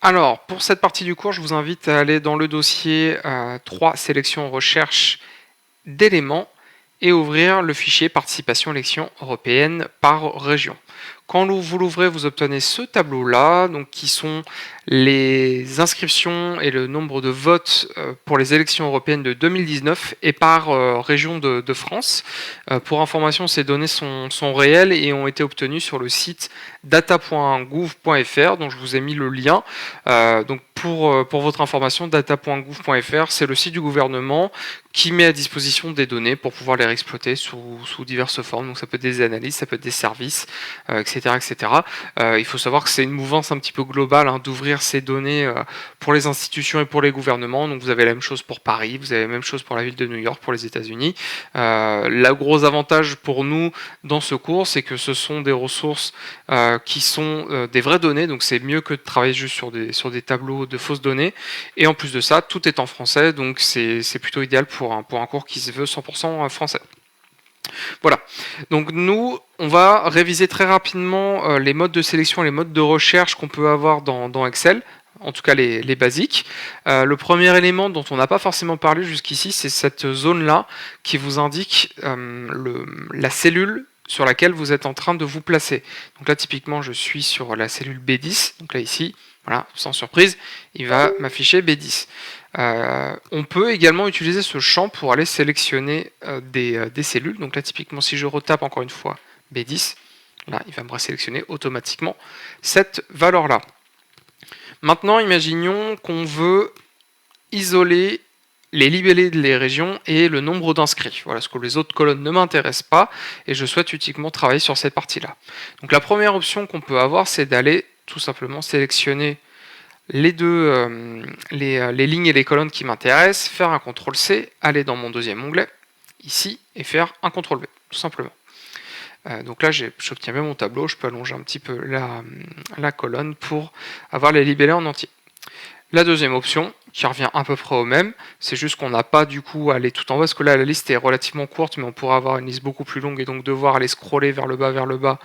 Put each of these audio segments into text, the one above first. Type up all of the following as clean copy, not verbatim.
Alors, pour cette partie du cours, je vous invite à aller dans le dossier 3 sélection recherche d'éléments et ouvrir le fichier participation élections européennes par région. Quand vous l'ouvrez, vous obtenez ce tableau-là, donc qui sont les inscriptions et le nombre de votes pour les élections européennes de 2019 et par région de France. Pour information, ces données sont réelles et ont été obtenues sur le site data.gouv.fr, dont je vous ai mis le lien. Donc pour votre information, data.gouv.fr, c'est le site du gouvernement qui met à disposition des données pour pouvoir les exploiter sous diverses formes. Donc ça peut être des analyses, ça peut être des services, etc. etc. Il faut savoir que c'est une mouvance un petit peu globale d'ouvrir ces données pour les institutions et pour les gouvernements. Donc vous avez la même chose pour Paris, vous avez la même chose pour la ville de New York, pour les États-Unis. Le gros avantage pour nous dans ce cours, c'est que ce sont des ressources qui sont des vraies données, donc c'est mieux que de travailler juste sur des tableaux de fausses données. Et en plus de ça, tout est en français, donc c'est plutôt idéal pour un cours qui se veut 100% français. Voilà, donc nous, on va réviser très rapidement les modes de sélection et les modes de recherche qu'on peut avoir dans Excel, en tout cas les basiques. Le premier élément dont on n'a pas forcément parlé jusqu'ici, c'est cette zone-là qui vous indique la cellule sur laquelle vous êtes en train de vous placer. Donc là, typiquement, je suis sur la cellule B10, donc là ici, voilà, sans surprise, il va m'afficher B10. On peut également utiliser ce champ pour aller sélectionner des cellules. Donc là, typiquement, si je retape encore une fois B10, là, il va me sélectionner automatiquement cette valeur-là. Maintenant, imaginons qu'on veut isoler les libellés des régions et le nombre d'inscrits. Voilà, parce que les autres colonnes ne m'intéressent pas et je souhaite uniquement travailler sur cette partie-là. Donc la première option qu'on peut avoir, c'est d'aller tout simplement sélectionner les lignes et les colonnes qui m'intéressent, faire un CTRL-C, aller dans mon deuxième onglet, ici, et faire un CTRL-V, tout simplement. Donc là, j'obtiens bien mon tableau, je peux allonger un petit peu la colonne pour avoir les libellés en entier. La deuxième option, qui revient à peu près au même, c'est juste qu'on n'a pas du coup à aller tout en bas, parce que là la liste est relativement courte, mais on pourrait avoir une liste beaucoup plus longue et donc devoir aller scroller vers le bas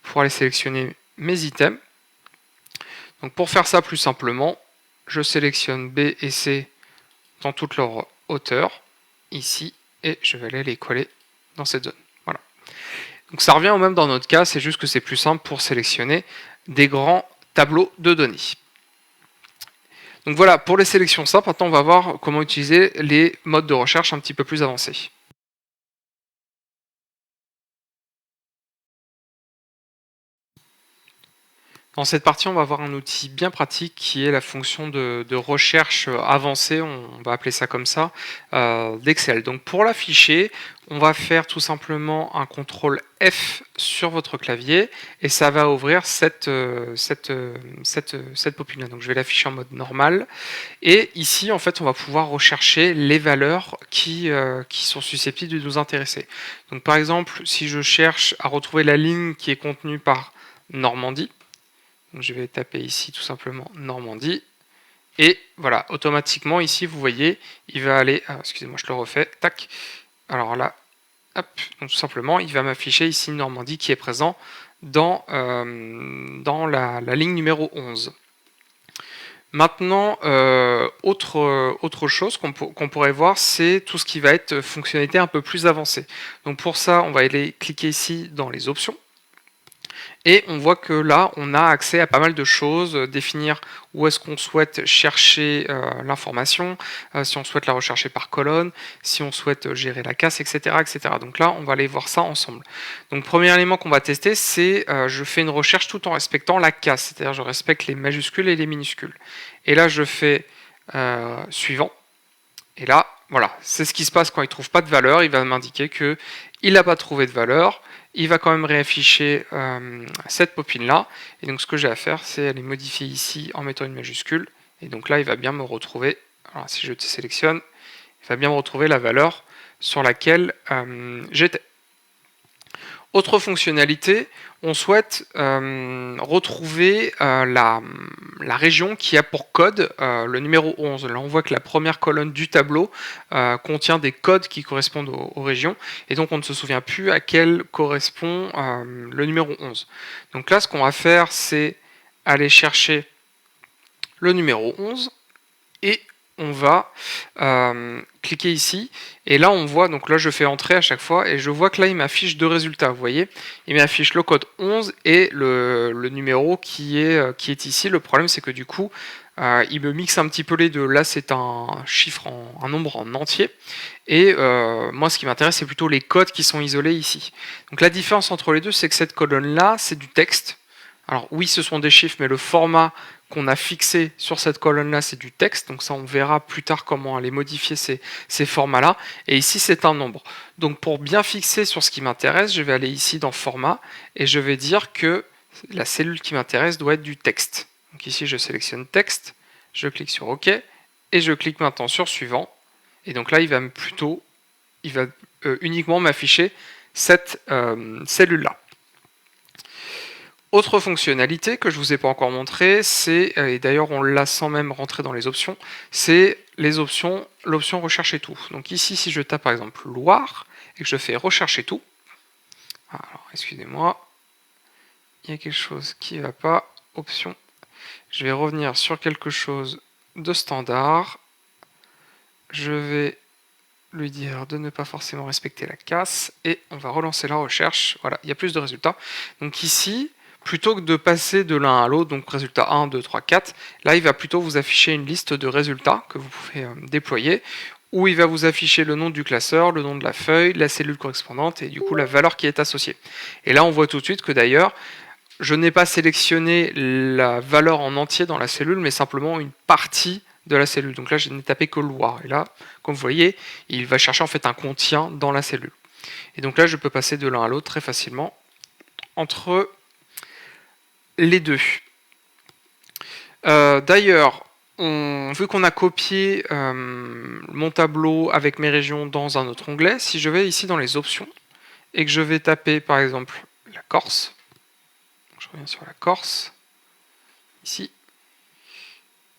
pour aller sélectionner mes items. Donc pour faire ça plus simplement, je sélectionne B et C dans toute leur hauteur, ici, et je vais aller les coller dans cette zone. Voilà. Donc ça revient au même dans notre cas, c'est juste que c'est plus simple pour sélectionner des grands tableaux de données. Donc voilà, pour les sélections simples, maintenant on va voir comment utiliser les modes de recherche un petit peu plus avancés. Dans cette partie, on va avoir un outil bien pratique qui est la fonction de recherche avancée, on va appeler ça comme ça, d'Excel. Donc pour l'afficher, on va faire tout simplement un CTRL F sur votre clavier et ça va ouvrir cette popule-là. Donc je vais l'afficher en mode normal. Et ici, en fait, on va pouvoir rechercher les valeurs qui sont susceptibles de nous intéresser. Donc par exemple, si je cherche à retrouver la ligne qui est contenue par Normandie, donc je vais taper ici tout simplement Normandie. Et voilà, automatiquement ici, vous voyez, il va aller... excusez-moi, je le refais. Tac. Alors là, hop, donc tout simplement, il va m'afficher ici Normandie qui est présent dans la ligne numéro 11. Maintenant, autre chose qu'on pourrait voir, c'est tout ce qui va être fonctionnalité un peu plus avancée. Donc pour ça, on va aller cliquer ici dans les options. Et on voit que là, on a accès à pas mal de choses, définir où est-ce qu'on souhaite chercher l'information, si on souhaite la rechercher par colonne, si on souhaite gérer la casse, etc., etc. Donc là, on va aller voir ça ensemble. Donc premier élément qu'on va tester, c'est je fais une recherche tout en respectant la casse, c'est-à-dire je respecte les majuscules et les minuscules. Et là, je fais suivant. Et là, voilà, c'est ce qui se passe quand il ne trouve pas de valeur, il va m'indiquer qu'il n'a pas trouvé de valeur, il va quand même réafficher cette popine-là, et donc ce que j'ai à faire, c'est aller modifier ici en mettant une majuscule, et donc là, il va bien me retrouver, alors si je sélectionne, il va bien me retrouver la valeur sur laquelle j'étais. Autre fonctionnalité, on souhaite retrouver la région qui a pour code le numéro 11. Là, on voit que la première colonne du tableau contient des codes qui correspondent aux régions, et donc on ne se souvient plus à quel correspond le numéro 11. Donc là, ce qu'on va faire, c'est aller chercher le numéro 11, et on va cliquer ici, et là on voit, donc là je fais entrer à chaque fois, et je vois que là il m'affiche deux résultats, vous voyez, il m'affiche le code 11 et le numéro qui est ici. Le problème c'est que du coup, il me mixe un petit peu les deux. Là c'est un chiffre, un nombre en entier, et moi ce qui m'intéresse c'est plutôt les codes qui sont isolés ici. Donc la différence entre les deux, c'est que cette colonne là c'est du texte. Alors oui, ce sont des chiffres, mais le format qu'on a fixé sur cette colonne-là, c'est du texte. Donc ça, on verra plus tard comment aller modifier ces formats-là. Et ici, c'est un nombre. Donc pour bien fixer sur ce qui m'intéresse, je vais aller ici dans Format, et je vais dire que la cellule qui m'intéresse doit être du texte. Donc ici, je sélectionne Texte, je clique sur OK, et je clique maintenant sur Suivant. Et donc là, il va uniquement m'afficher cette cellule-là. Autre fonctionnalité que je ne vous ai pas encore montré, c'est, et d'ailleurs on l'a sans même rentrer dans les options, c'est l'option rechercher tout. Donc ici, si je tape par exemple Loire et que je fais rechercher tout, alors excusez-moi, il y a quelque chose qui ne va pas, option, je vais revenir sur quelque chose de standard, je vais lui dire de ne pas forcément respecter la casse, et on va relancer la recherche, voilà, il y a plus de résultats. Donc ici, plutôt que de passer de l'un à l'autre, donc résultat 1, 2, 3, 4, là il va plutôt vous afficher une liste de résultats que vous pouvez déployer, où il va vous afficher le nom du classeur, le nom de la feuille, la cellule correspondante, et du coup la valeur qui est associée. Et là on voit tout de suite que d'ailleurs, je n'ai pas sélectionné la valeur en entier dans la cellule, mais simplement une partie de la cellule. Donc là, je n'ai tapé que Loire. Et là, comme vous voyez, il va chercher en fait un contient dans la cellule. Et donc là, je peux passer de l'un à l'autre très facilement entre les deux. D'ailleurs, vu qu'on a copié mon tableau avec mes régions dans un autre onglet, si je vais ici dans les options et que je vais taper par exemple la Corse, je reviens sur la Corse, ici.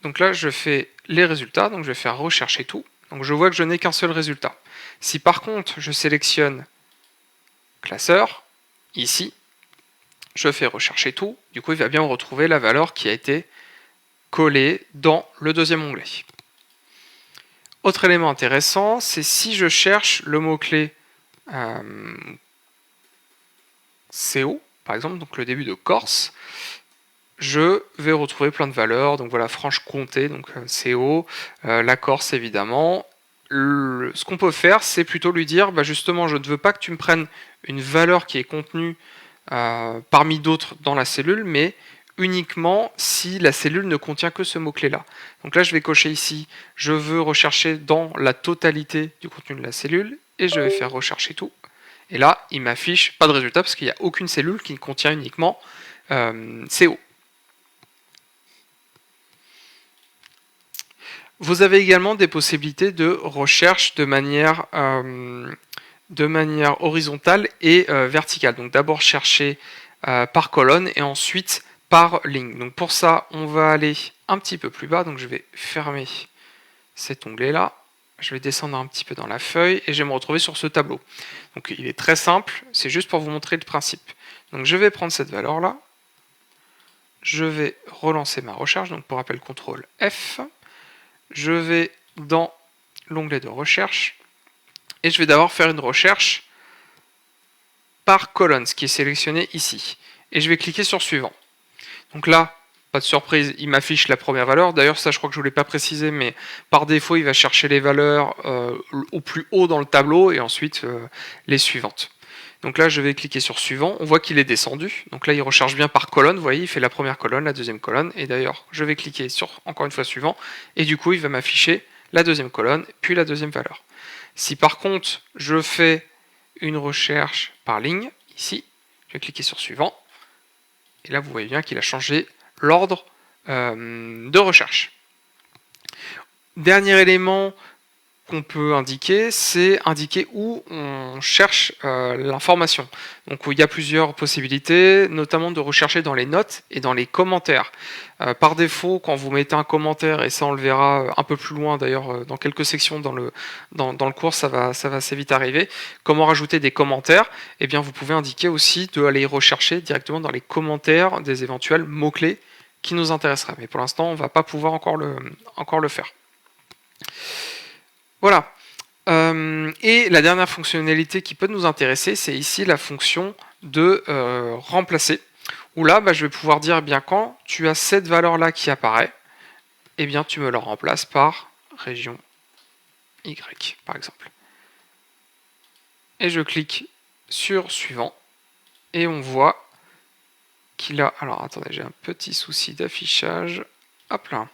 Donc là, je fais les résultats, donc je vais faire rechercher tout. Donc je vois que je n'ai qu'un seul résultat. Si par contre, je sélectionne classeur, ici, je fais rechercher tout, du coup il va bien retrouver la valeur qui a été collée dans le deuxième onglet. Autre élément intéressant, c'est si je cherche le mot-clé CO, par exemple, donc le début de Corse, je vais retrouver plein de valeurs, donc voilà, Franche-Comté, donc CO, la Corse évidemment. Ce qu'on peut faire, c'est plutôt lui dire, bah justement, je ne veux pas que tu me prennes une valeur qui est contenue parmi d'autres dans la cellule, mais uniquement si la cellule ne contient que ce mot-clé-là. Donc là, je vais cocher ici, je veux rechercher dans la totalité du contenu de la cellule, et je vais faire rechercher tout. Et là, il m'affiche pas de résultat, parce qu'il n'y a aucune cellule qui contient uniquement CO. Vous avez également des possibilités de recherche de manière horizontale et verticale. Donc d'abord chercher par colonne et ensuite par ligne. Donc pour ça, on va aller un petit peu plus bas. Donc je vais fermer cet onglet-là. Je vais descendre un petit peu dans la feuille et je vais me retrouver sur ce tableau. Donc il est très simple, c'est juste pour vous montrer le principe. Donc je vais prendre cette valeur-là. Je vais relancer ma recherche. Donc pour rappel, CTRL F. Je vais dans l'onglet de recherche et je vais d'abord faire une recherche par colonne, ce qui est sélectionné ici. Et je vais cliquer sur suivant. Donc là, pas de surprise, il m'affiche la première valeur. D'ailleurs, ça je crois que je ne voulais pas préciser, mais par défaut, il va chercher les valeurs au plus haut dans le tableau et ensuite les suivantes. Donc là, je vais cliquer sur suivant. On voit qu'il est descendu. Donc là, il recherche bien par colonne. Vous voyez, il fait la première colonne, la deuxième colonne. Et d'ailleurs, je vais cliquer sur, encore une fois, suivant. Et du coup, il va m'afficher la deuxième colonne, puis la deuxième valeur. Si par contre, je fais une recherche par ligne, ici, je vais cliquer sur suivant. Et là, vous voyez bien qu'il a changé l'ordre de recherche. Dernier élément qu'on peut indiquer, c'est indiquer où on cherche l'information. Donc il y a plusieurs possibilités, notamment de rechercher dans les notes et dans les commentaires. Par défaut, quand vous mettez un commentaire, et ça on le verra un peu plus loin d'ailleurs dans quelques sections dans le cours, ça va assez vite arriver, comment rajouter des commentaires, et bien vous pouvez indiquer aussi d'aller rechercher directement dans les commentaires des éventuels mots-clés qui nous intéresserait. Mais pour l'instant, on ne va pas pouvoir encore le faire. Voilà. Et la dernière fonctionnalité qui peut nous intéresser, c'est ici la fonction de remplacer. Où là, je vais pouvoir dire, quand tu as cette valeur-là qui apparaît, tu me la remplaces par région Y, par exemple. Et je clique sur suivant, et on voit qu'il a... Alors, attendez, j'ai un petit souci d'affichage. Hop là.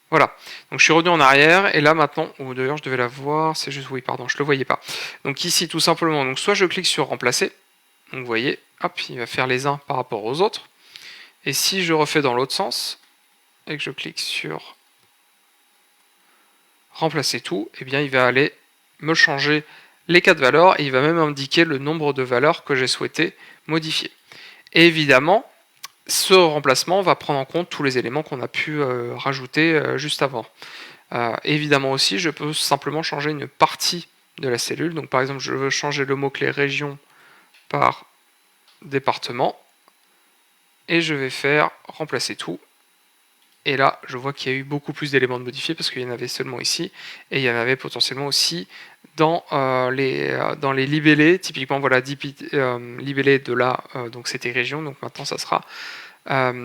Voilà, donc je suis revenu en arrière, et là maintenant, ou d'ailleurs je devais la voir, c'est juste, oui pardon, je ne le voyais pas. Donc ici tout simplement, donc soit je clique sur remplacer, donc vous voyez, hop, il va faire les uns par rapport aux autres, et si je refais dans l'autre sens, et que je clique sur remplacer tout, il va aller me changer les 4 valeurs, et il va même indiquer le nombre de valeurs que j'ai souhaité modifier. Et évidemment, ce remplacement va prendre en compte tous les éléments qu'on a pu rajouter juste avant. Évidemment aussi, je peux simplement changer une partie de la cellule. Donc par exemple, je veux changer le mot-clé région par département. Et je vais faire remplacer tout. Et là, je vois qu'il y a eu beaucoup plus d'éléments de modifiés parce qu'il y en avait seulement ici. Et il y en avait potentiellement aussi dans les libellés. Typiquement, voilà, libellé de là, donc c'était région. Donc maintenant, ça sera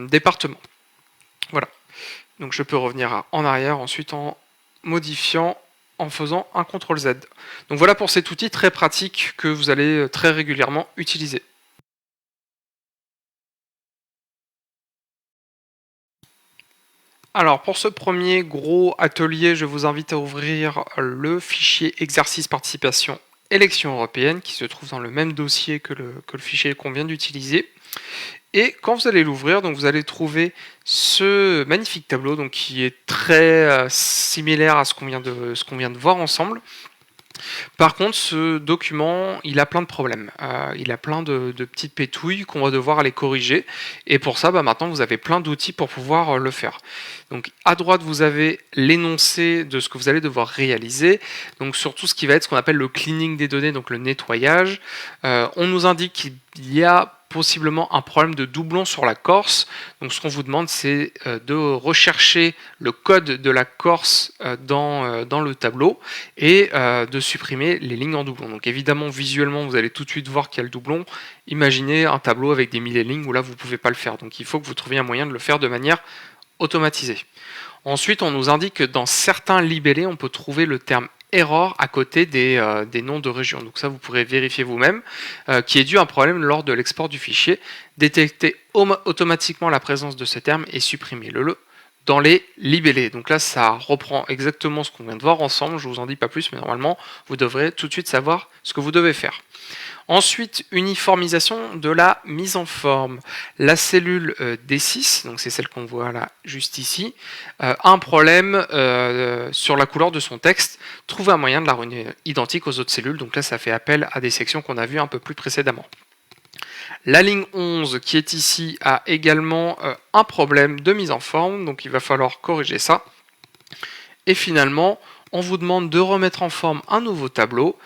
département. Voilà. Donc je peux revenir en arrière ensuite en modifiant, en faisant un CTRL Z. Donc voilà pour cet outil très pratique que vous allez très régulièrement utiliser. Alors pour ce premier gros atelier, je vous invite à ouvrir le fichier exercice participation élection européenne qui se trouve dans le même dossier que le fichier qu'on vient d'utiliser. Et quand vous allez l'ouvrir, donc vous allez trouver ce magnifique tableau donc qui est très similaire à ce qu'on vient de voir ensemble. Par contre, ce document, il a plein de problèmes. Il a plein de petites pétouilles qu'on va devoir aller corriger. Et pour ça, maintenant, vous avez plein d'outils pour pouvoir le faire. Donc, à droite, vous avez l'énoncé de ce que vous allez devoir réaliser. Donc, sur tout ce qui va être ce qu'on appelle le cleaning des données, donc le nettoyage. On nous indique qu'il y a possiblement un problème de doublon sur la Corse. Donc ce qu'on vous demande, c'est de rechercher le code de la Corse dans le tableau et de supprimer les lignes en doublon. Donc évidemment, visuellement, vous allez tout de suite voir qu'il y a le doublon. Imaginez un tableau avec des milliers de lignes où là, vous ne pouvez pas le faire. Donc il faut que vous trouviez un moyen de le faire de manière automatisée. Ensuite, on nous indique que dans certains libellés, on peut trouver le terme erreur à côté des noms de régions. Donc ça, vous pourrez vérifier vous-même, qui est dû à un problème lors de l'export du fichier. Détectez automatiquement la présence de ce terme et supprimez-le dans les libellés. Donc là, ça reprend exactement ce qu'on vient de voir ensemble. Je ne vous en dis pas plus, mais normalement, vous devrez tout de suite savoir ce que vous devez faire. Ensuite, uniformisation de la mise en forme. La cellule D6, donc c'est celle qu'on voit là juste ici, a un problème sur la couleur de son texte. Trouvez un moyen de la rendre identique aux autres cellules. Donc là, ça fait appel à des sections qu'on a vues un peu plus précédemment. La ligne 11 qui est ici a également un problème de mise en forme, donc il va falloir corriger ça. Et finalement, on vous demande de remettre en forme un nouveau tableau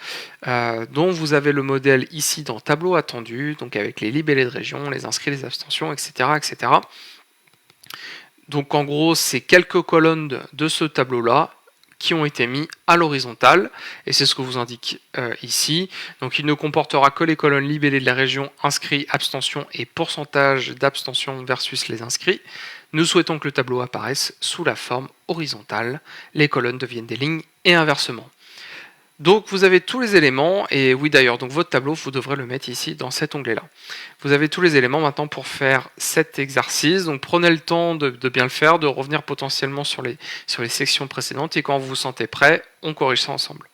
dont vous avez le modèle ici dans tableau attendu, donc avec les libellés de région, les inscrits, les abstentions, etc. etc. Donc en gros, c'est quelques colonnes de ce tableau-là qui ont été mis à l'horizontale, et c'est ce que vous indique ici. Donc il ne comportera que les colonnes libellées de la région, inscrits, abstention et pourcentage d'abstention versus les inscrits. Nous souhaitons que le tableau apparaisse sous la forme horizontale. Les colonnes deviennent des lignes et inversement. Donc vous avez tous les éléments, et oui d'ailleurs, donc votre tableau, vous devrez le mettre ici dans cet onglet-là. Vous avez tous les éléments maintenant pour faire cet exercice, donc prenez le temps de bien le faire, de revenir potentiellement sur les sections précédentes, et quand vous vous sentez prêt, on corrige ça ensemble.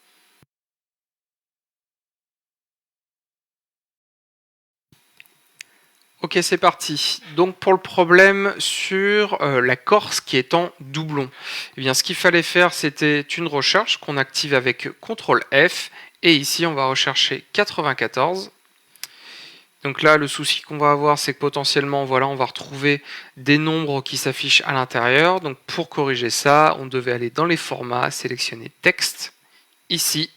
Ok, c'est parti. Donc pour le problème sur la Corse qui est en doublon, eh bien ce qu'il fallait faire, c'était une recherche qu'on active avec CTRL F, et ici on va rechercher 94. Donc là, le souci qu'on va avoir, c'est que potentiellement, voilà, on va retrouver des nombres qui s'affichent à l'intérieur. Donc pour corriger ça, on devait aller dans les formats, sélectionner texte, ici,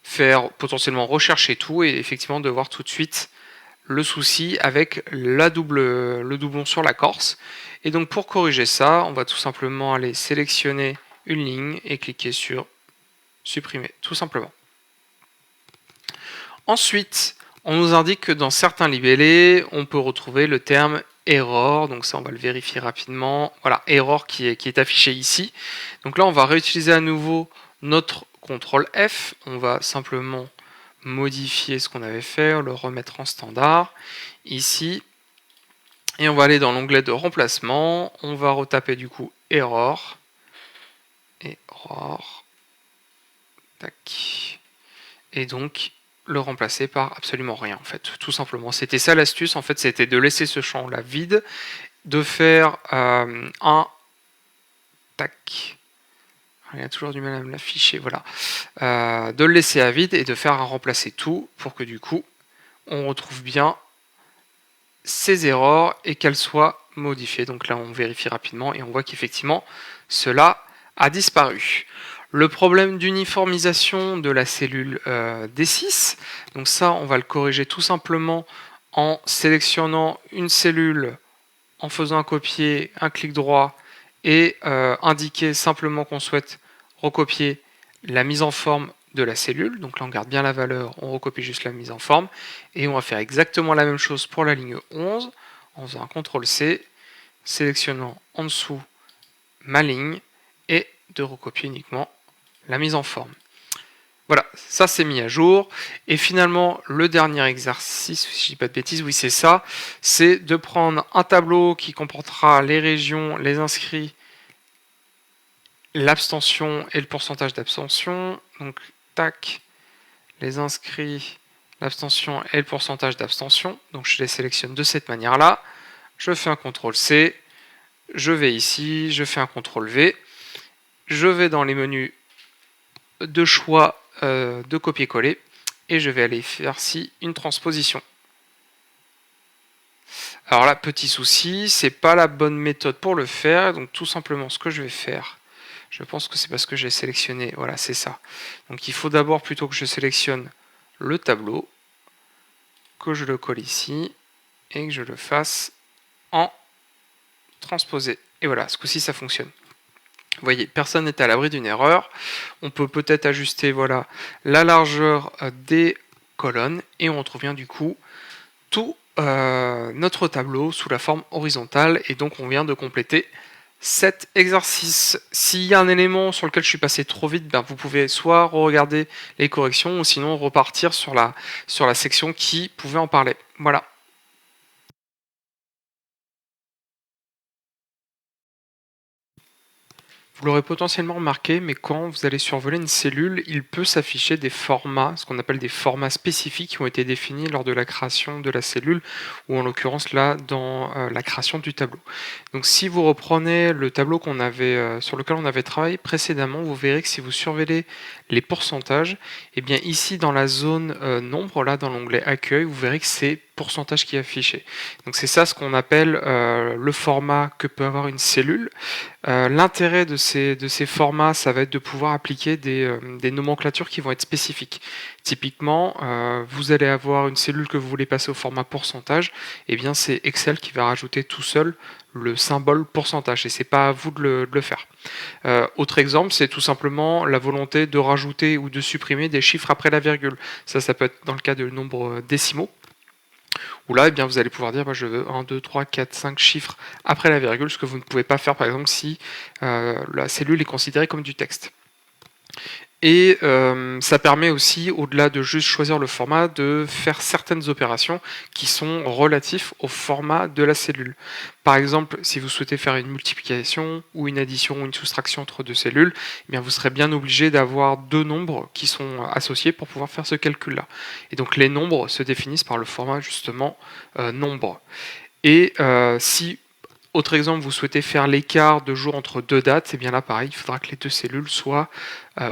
faire potentiellement rechercher tout, et effectivement de voir tout de suite le souci avec le doublon sur la Corse. Et donc pour corriger ça, on va tout simplement aller sélectionner une ligne et cliquer sur supprimer, tout simplement. Ensuite, on nous indique que dans certains libellés, on peut retrouver le terme error, donc ça on va le vérifier rapidement. Voilà, error qui est affiché ici. Donc là on va réutiliser à nouveau notre CTRL F, on va simplement modifier ce qu'on avait fait, le remettre en standard ici, et on va aller dans l'onglet de remplacement, on va retaper du coup error, tac, et donc le remplacer par absolument rien en fait, tout simplement. C'était ça l'astuce en fait, c'était de laisser ce champ là vide, de faire un tac. Il a toujours du mal à me l'afficher, voilà. De le laisser à vide et de faire un remplacer tout pour que du coup on retrouve bien ces erreurs et qu'elles soient modifiées. Donc là on vérifie rapidement et on voit qu'effectivement cela a disparu. Le problème d'uniformisation de la cellule D6, donc ça on va le corriger tout simplement en sélectionnant une cellule, en faisant un copier, un clic droit et indiquer simplement qu'on souhaite recopier la mise en forme de la cellule. Donc là on garde bien la valeur, on recopie juste la mise en forme et on va faire exactement la même chose pour la ligne 11 en faisant un CTRL C, sélectionnant en dessous ma ligne et de recopier uniquement la mise en forme. Voilà, ça c'est mis à jour. Et finalement, le dernier exercice, si je dis pas de bêtises, oui c'est ça, c'est de prendre un tableau qui comportera les régions, les inscrits, l'abstention et le pourcentage d'abstention. Donc, tac, les inscrits, l'abstention et le pourcentage d'abstention. Donc je les sélectionne de cette manière-là. Je fais un CTRL C, je vais ici, je fais un CTRL V, je vais dans les menus de choix de copier-coller et je vais aller faire ici une transposition. Alors là, petit souci, c'est pas la bonne méthode pour le faire, donc tout simplement ce que je vais faire, je pense que c'est parce que j'ai sélectionné, voilà c'est ça. Donc il faut d'abord plutôt que je sélectionne le tableau, que je le colle ici et que je le fasse en transposé. Et voilà, ce coup-ci ça fonctionne. Vous voyez, personne n'est à l'abri d'une erreur. On peut peut-être ajuster voilà, la largeur des colonnes et on retrouve bien du coup tout notre tableau sous la forme horizontale et donc on vient de compléter cet exercice. S'il y a un élément sur lequel je suis passé trop vite, ben vous pouvez soit regarder les corrections ou sinon repartir sur la section qui pouvait en parler. Voilà. Vous l'aurez potentiellement remarqué, mais quand vous allez survoler une cellule, il peut s'afficher des formats, ce qu'on appelle des formats spécifiques qui ont été définis lors de la création de la cellule, ou en l'occurrence là, dans la création du tableau. Donc si vous reprenez le tableau sur lequel on avait travaillé précédemment, vous verrez que si vous surveillez les pourcentages, et bien ici dans la zone nombre, là dans l'onglet accueil, vous verrez que c'est pourcentage qui est affiché. Donc c'est ça ce qu'on appelle le format que peut avoir une cellule. L'intérêt de ces formats, ça va être de pouvoir appliquer des nomenclatures qui vont être spécifiques. Typiquement, vous allez avoir une cellule que vous voulez passer au format pourcentage, et bien c'est Excel qui va rajouter tout seul le symbole pourcentage, et c'est pas à vous de le faire. Autre exemple, c'est tout simplement la volonté de rajouter ou de supprimer des chiffres après la virgule. Ça peut être dans le cas de nombres décimaux. Où là, eh bien, vous allez pouvoir dire, je veux 1, 2, 3, 4, 5 chiffres après la virgule, ce que vous ne pouvez pas faire, par exemple, si la cellule est considérée comme du texte. Et ça permet aussi, au-delà de juste choisir le format, de faire certaines opérations qui sont relatifs au format de la cellule. Par exemple, si vous souhaitez faire une multiplication ou une addition ou une soustraction entre deux cellules, eh bien vous serez bien obligé d'avoir deux nombres qui sont associés pour pouvoir faire ce calcul-là. Et donc les nombres se définissent par le format justement nombre. Et si autre exemple, vous souhaitez faire l'écart de jour entre deux dates, et bien là pareil, il faudra que les deux cellules soient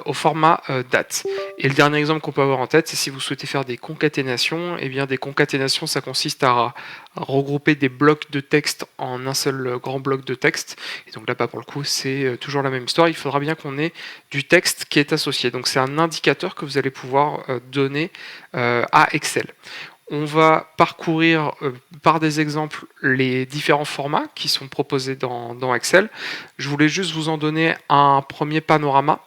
au format date. Et le dernier exemple qu'on peut avoir en tête, c'est si vous souhaitez faire des concaténations, et bien des concaténations, ça consiste à regrouper des blocs de texte en un seul grand bloc de texte. Et donc là, pour le coup, c'est toujours la même histoire. Il faudra bien qu'on ait du texte qui est associé. Donc c'est un indicateur que vous allez pouvoir donner à Excel. On va parcourir par des exemples les différents formats qui sont proposés dans Excel. Je voulais juste vous en donner un premier panorama.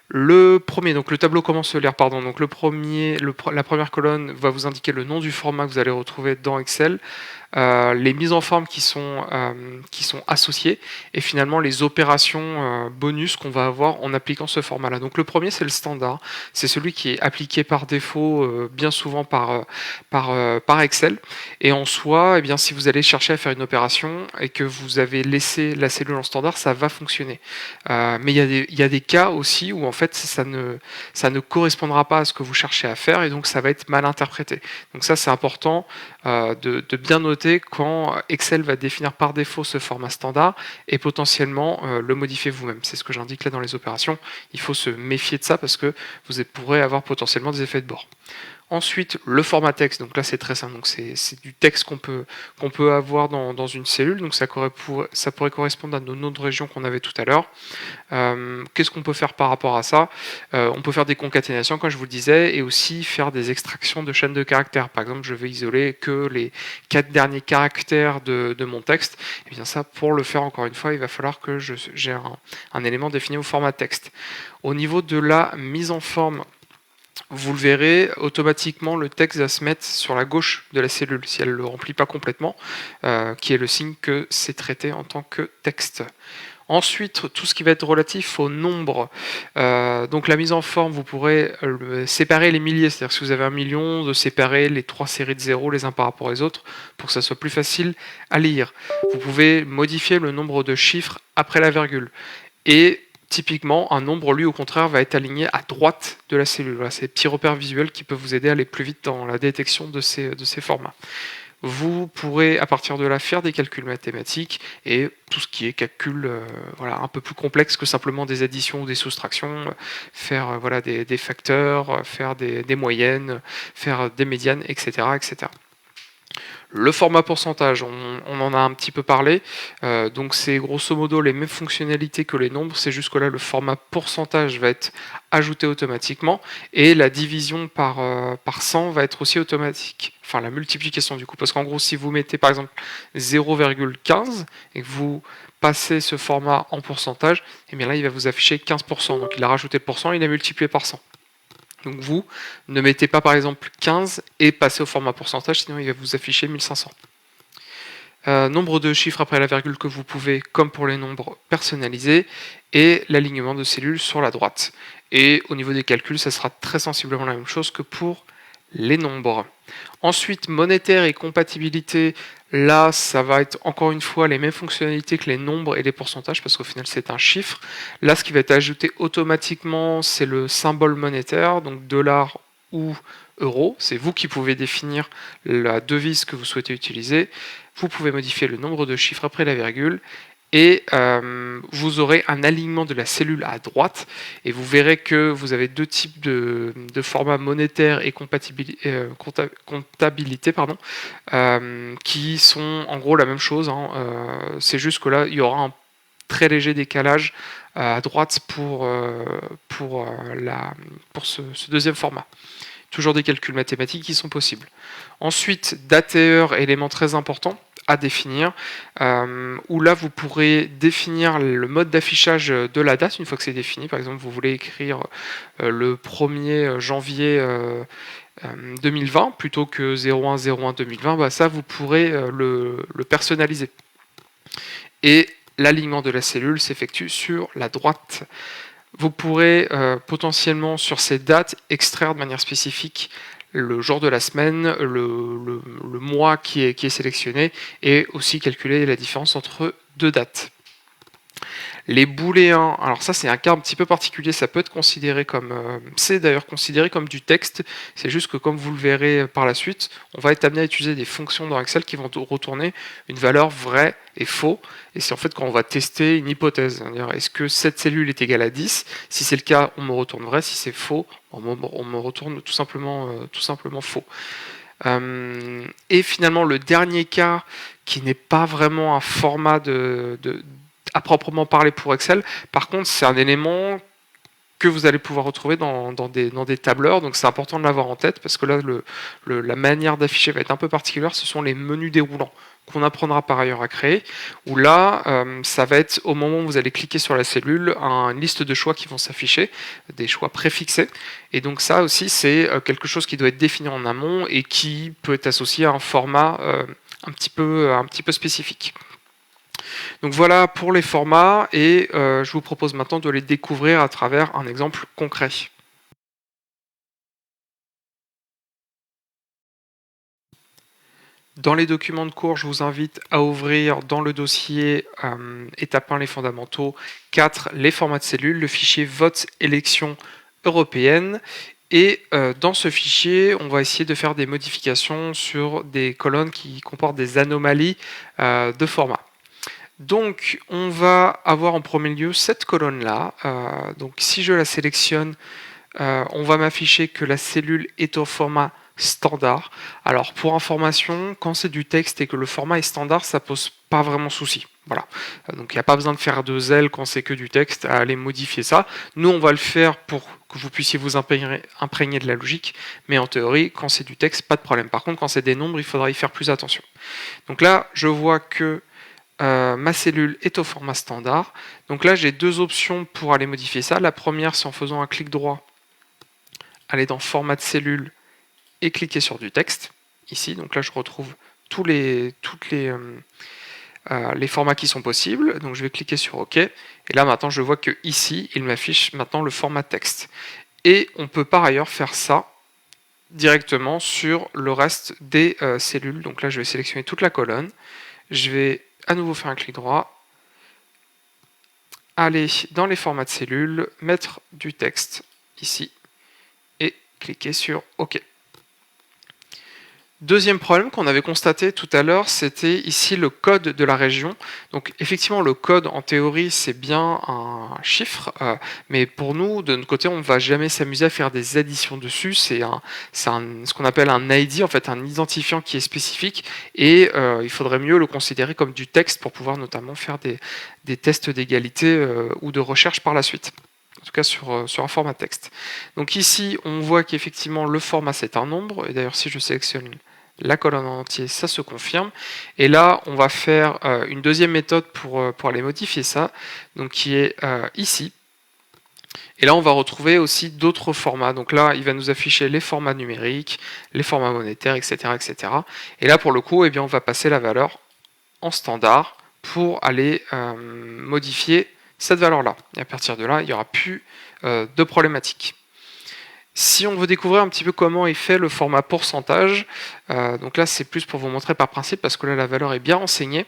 Le premier, donc le tableau comment se lire, pardon. Donc la première colonne va vous indiquer le nom du format que vous allez retrouver dans Excel, les mises en forme qui sont associées, et finalement les opérations bonus qu'on va avoir en appliquant ce format-là. Donc le premier, c'est le standard, c'est celui qui est appliqué par défaut bien souvent par Excel. Et en soi, eh bien, si vous allez chercher à faire une opération et que vous avez laissé la cellule en standard, ça va fonctionner. Mais il y a des cas aussi où en fait ça ne correspondra pas à ce que vous cherchez à faire, et donc ça va être mal interprété. Donc ça, c'est important de bien noter quand Excel va définir par défaut ce format standard et potentiellement le modifier vous-même. C'est ce que j'indique là dans les opérations. Il faut se méfier de ça parce que vous pourrez avoir potentiellement des effets de bord. Ensuite, le format texte, donc là c'est très simple, donc c'est du texte qu'on peut avoir dans une cellule, donc ça pourrait correspondre à nos noms de région qu'on avait tout à l'heure. Qu'est-ce qu'on peut faire par rapport à ça? On peut faire des concaténations, comme je vous le disais, et aussi faire des extractions de chaînes de caractères. Par exemple, je vais isoler que les 4 derniers caractères de mon texte. Et bien ça, pour le faire encore une fois, il va falloir que j'ai un élément défini au format texte. Au niveau de la mise en forme, vous le verrez, automatiquement le texte va se mettre sur la gauche de la cellule si elle ne le remplit pas complètement, qui est le signe que c'est traité en tant que texte. Ensuite, tout ce qui va être relatif au nombre. Donc la mise en forme, vous pourrez séparer les milliers, c'est-à-dire si vous avez 1 million, de séparer les 3 séries de zéros les uns par rapport aux autres pour que ça soit plus facile à lire. Vous pouvez modifier le nombre de chiffres après la virgule. Et typiquement, un nombre, lui, au contraire, va être aligné à droite de la cellule. Voilà, c'est des petits repères visuels qui peuvent vous aider à aller plus vite dans la détection de ces formats. Vous pourrez, à partir de là, faire des calculs mathématiques et tout ce qui est calcul un peu plus complexe que simplement des additions ou des soustractions, faire des facteurs, faire des moyennes, faire des médianes, etc., etc. Le format pourcentage, on en a un petit peu parlé, donc c'est grosso modo les mêmes fonctionnalités que les nombres, c'est juste que là le format pourcentage va être ajouté automatiquement et la division par 100 va être aussi automatique, enfin la multiplication du coup, parce qu'en gros si vous mettez par exemple 0,15 et que vous passez ce format en pourcentage, et bien là il va vous afficher 15%, donc il a rajouté le pourcent, il a multiplié par 100. Donc vous ne mettez pas par exemple 15 et passez au format pourcentage, sinon il va vous afficher 1500. Nombre de chiffres après la virgule que vous pouvez, comme pour les nombres, personnaliser, et l'alignement de cellules sur la droite. Et au niveau des calculs, ça sera très sensiblement la même chose que pour les nombres. Ensuite, monétaire et compatibilité, là ça va être encore une fois les mêmes fonctionnalités que les nombres et les pourcentages, parce qu'au final c'est un chiffre. Là ce qui va être ajouté automatiquement c'est le symbole monétaire, donc dollar ou euro, c'est vous qui pouvez définir la devise que vous souhaitez utiliser. Vous pouvez modifier le nombre de chiffres après la virgule, et vous aurez un alignement de la cellule à droite, et vous verrez que vous avez deux types de formats monétaires et comptabilité, qui sont en gros la même chose, hein. C'est juste que là il y aura un très léger décalage à droite pour ce deuxième format. Toujours des calculs mathématiques qui sont possibles. Ensuite, date et heure, élément très important à définir, où là vous pourrez définir le mode d'affichage de la date une fois que c'est défini. Par exemple, vous voulez écrire le 1er janvier 2020 plutôt que 01/01/2020, bah ça vous pourrez le personnaliser. Et l'alignement de la cellule s'effectue sur la droite. Vous pourrez potentiellement sur ces dates extraire de manière spécifique le jour de la semaine, le mois qui est sélectionné, et aussi calculer la différence entre deux dates. Les booléens, alors ça c'est un cas un petit peu particulier, ça peut être considéré comme, c'est d'ailleurs considéré comme du texte, c'est juste que comme vous le verrez par la suite, on va être amené à utiliser des fonctions dans Excel qui vont retourner une valeur vraie et faux, et c'est en fait quand on va tester une hypothèse, c'est-à-dire est-ce que cette cellule est égale à 10, si c'est le cas on me retourne vrai, si c'est faux, on me retourne tout simplement faux. Et finalement le dernier cas qui n'est pas vraiment un format à proprement parler pour Excel. Par contre, c'est un élément que vous allez pouvoir retrouver dans des tableurs. Donc c'est important de l'avoir en tête parce que là, la manière d'afficher va être un peu particulière. Ce sont les menus déroulants qu'on apprendra par ailleurs à créer, où là, ça va être au moment où vous allez cliquer sur la cellule, une liste de choix qui vont s'afficher, des choix préfixés. Et donc ça aussi, c'est quelque chose qui doit être défini en amont et qui peut être associé à un format un petit peu spécifique. Donc voilà pour les formats et je vous propose maintenant de les découvrir à travers un exemple concret. Dans les documents de cours, je vous invite à ouvrir dans le dossier étape 1 les fondamentaux, 4 les formats de cellules, le fichier vote élection européenne. Et dans ce fichier, on va essayer de faire des modifications sur des colonnes qui comportent des anomalies de format. Donc on va avoir en premier lieu cette colonne-là. Donc si je la sélectionne, on va m'afficher que la cellule est au format standard. Alors pour information, quand c'est du texte et que le format est standard, ça pose pas vraiment souci. Voilà. Donc il n'y a pas besoin de faire de zèle quand c'est que du texte à aller modifier ça. Nous on va le faire pour que vous puissiez vous imprégner de la logique, mais en théorie, quand c'est du texte, pas de problème. Par contre, quand c'est des nombres, il faudra y faire plus attention. Donc là, je vois que ma cellule est au format standard. Donc là, j'ai deux options pour aller modifier ça. La première, c'est en faisant un clic droit, aller dans format de cellule et cliquer sur du texte, ici. Donc là, je retrouve les formats qui sont possibles. Donc je vais cliquer sur OK. Et là, maintenant, je vois que ici, il m'affiche maintenant le format texte. Et on peut par ailleurs faire ça directement sur le reste des cellules. Donc là, je vais sélectionner toute la colonne. Je vais à nouveau faire un clic droit, aller dans les formats de cellules, mettre du texte ici et cliquer sur OK. Deuxième problème qu'on avait constaté tout à l'heure, c'était ici le code de la région. Donc effectivement, le code en théorie, c'est bien un chiffre, mais pour nous, de notre côté, on ne va jamais s'amuser à faire des additions dessus. C'est ce qu'on appelle un ID, en fait, un identifiant qui est spécifique, et il faudrait mieux le considérer comme du texte pour pouvoir notamment faire des tests d'égalité ou de recherche par la suite. En tout cas sur un format texte. Donc ici, on voit qu'effectivement le format c'est un nombre, et d'ailleurs si je sélectionne la colonne en entier, ça se confirme. Et là, on va faire une deuxième méthode pour aller modifier ça, donc qui est ici. Et là, on va retrouver aussi d'autres formats. Donc là, il va nous afficher les formats numériques, les formats monétaires, etc. etc. Et là, pour le coup, eh bien, on va passer la valeur en standard pour aller modifier cette valeur-là. Et à partir de là, il n'y aura plus de problématique. Si on veut découvrir un petit peu comment est fait le format pourcentage, donc là c'est plus pour vous montrer par principe parce que là la valeur est bien renseignée.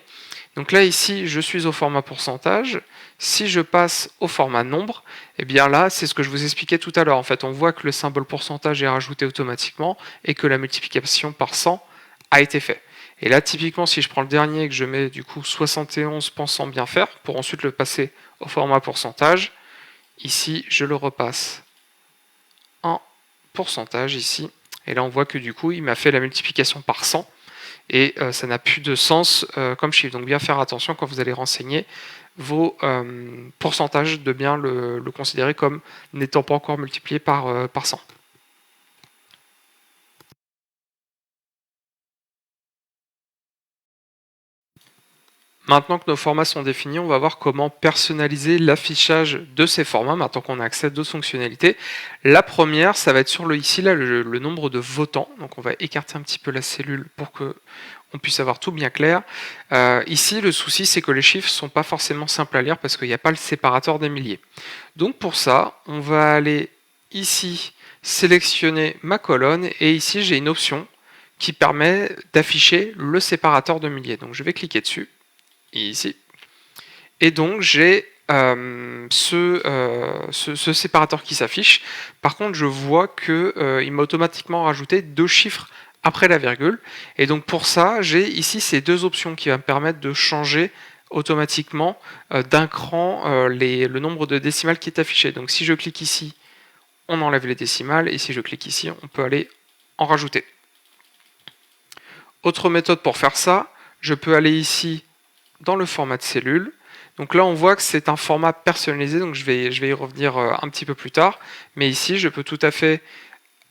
Donc là ici je suis au format pourcentage. Si je passe au format nombre, et bien là c'est ce que je vous expliquais tout à l'heure. En fait on voit que le symbole pourcentage est rajouté automatiquement et que la multiplication par 100 a été faite. Et là typiquement si je prends le dernier et que je mets du coup 71 pensant bien faire pour ensuite le passer au format pourcentage, ici je le repasse en pourcentage ici, et là on voit que du coup il m'a fait la multiplication par 100 et ça n'a plus de sens comme chiffre. Donc bien faire attention quand vous allez renseigner vos pourcentages de bien le considérer comme n'étant pas encore multiplié par 100. Maintenant que nos formats sont définis, on va voir comment personnaliser l'affichage de ces formats, maintenant qu'on a accès à d'autres fonctionnalités. La première, ça va être sur ici là, le nombre de votants. Donc on va écarter un petit peu la cellule pour que on puisse avoir tout bien clair. Ici, le souci, c'est que les chiffres ne sont pas forcément simples à lire parce qu'il n'y a pas le séparateur des milliers. Donc pour ça, on va aller ici, sélectionner ma colonne, et ici j'ai une option qui permet d'afficher le séparateur de milliers. Donc je vais cliquer dessus. Ici. Et donc j'ai ce séparateur qui s'affiche. Par contre, je vois qu'il m'a automatiquement rajouté deux chiffres après la virgule. Et donc pour ça, j'ai ici ces deux options qui vont me permettre de changer automatiquement d'un cran le nombre de décimales qui est affiché. Donc si je clique ici, on enlève les décimales, et si je clique ici, on peut aller en rajouter. Autre méthode pour faire ça, je peux aller ici dans le format de cellule, Donc là, on voit que c'est un format personnalisé, donc je vais y revenir un petit peu plus tard. Mais ici, je peux tout à fait,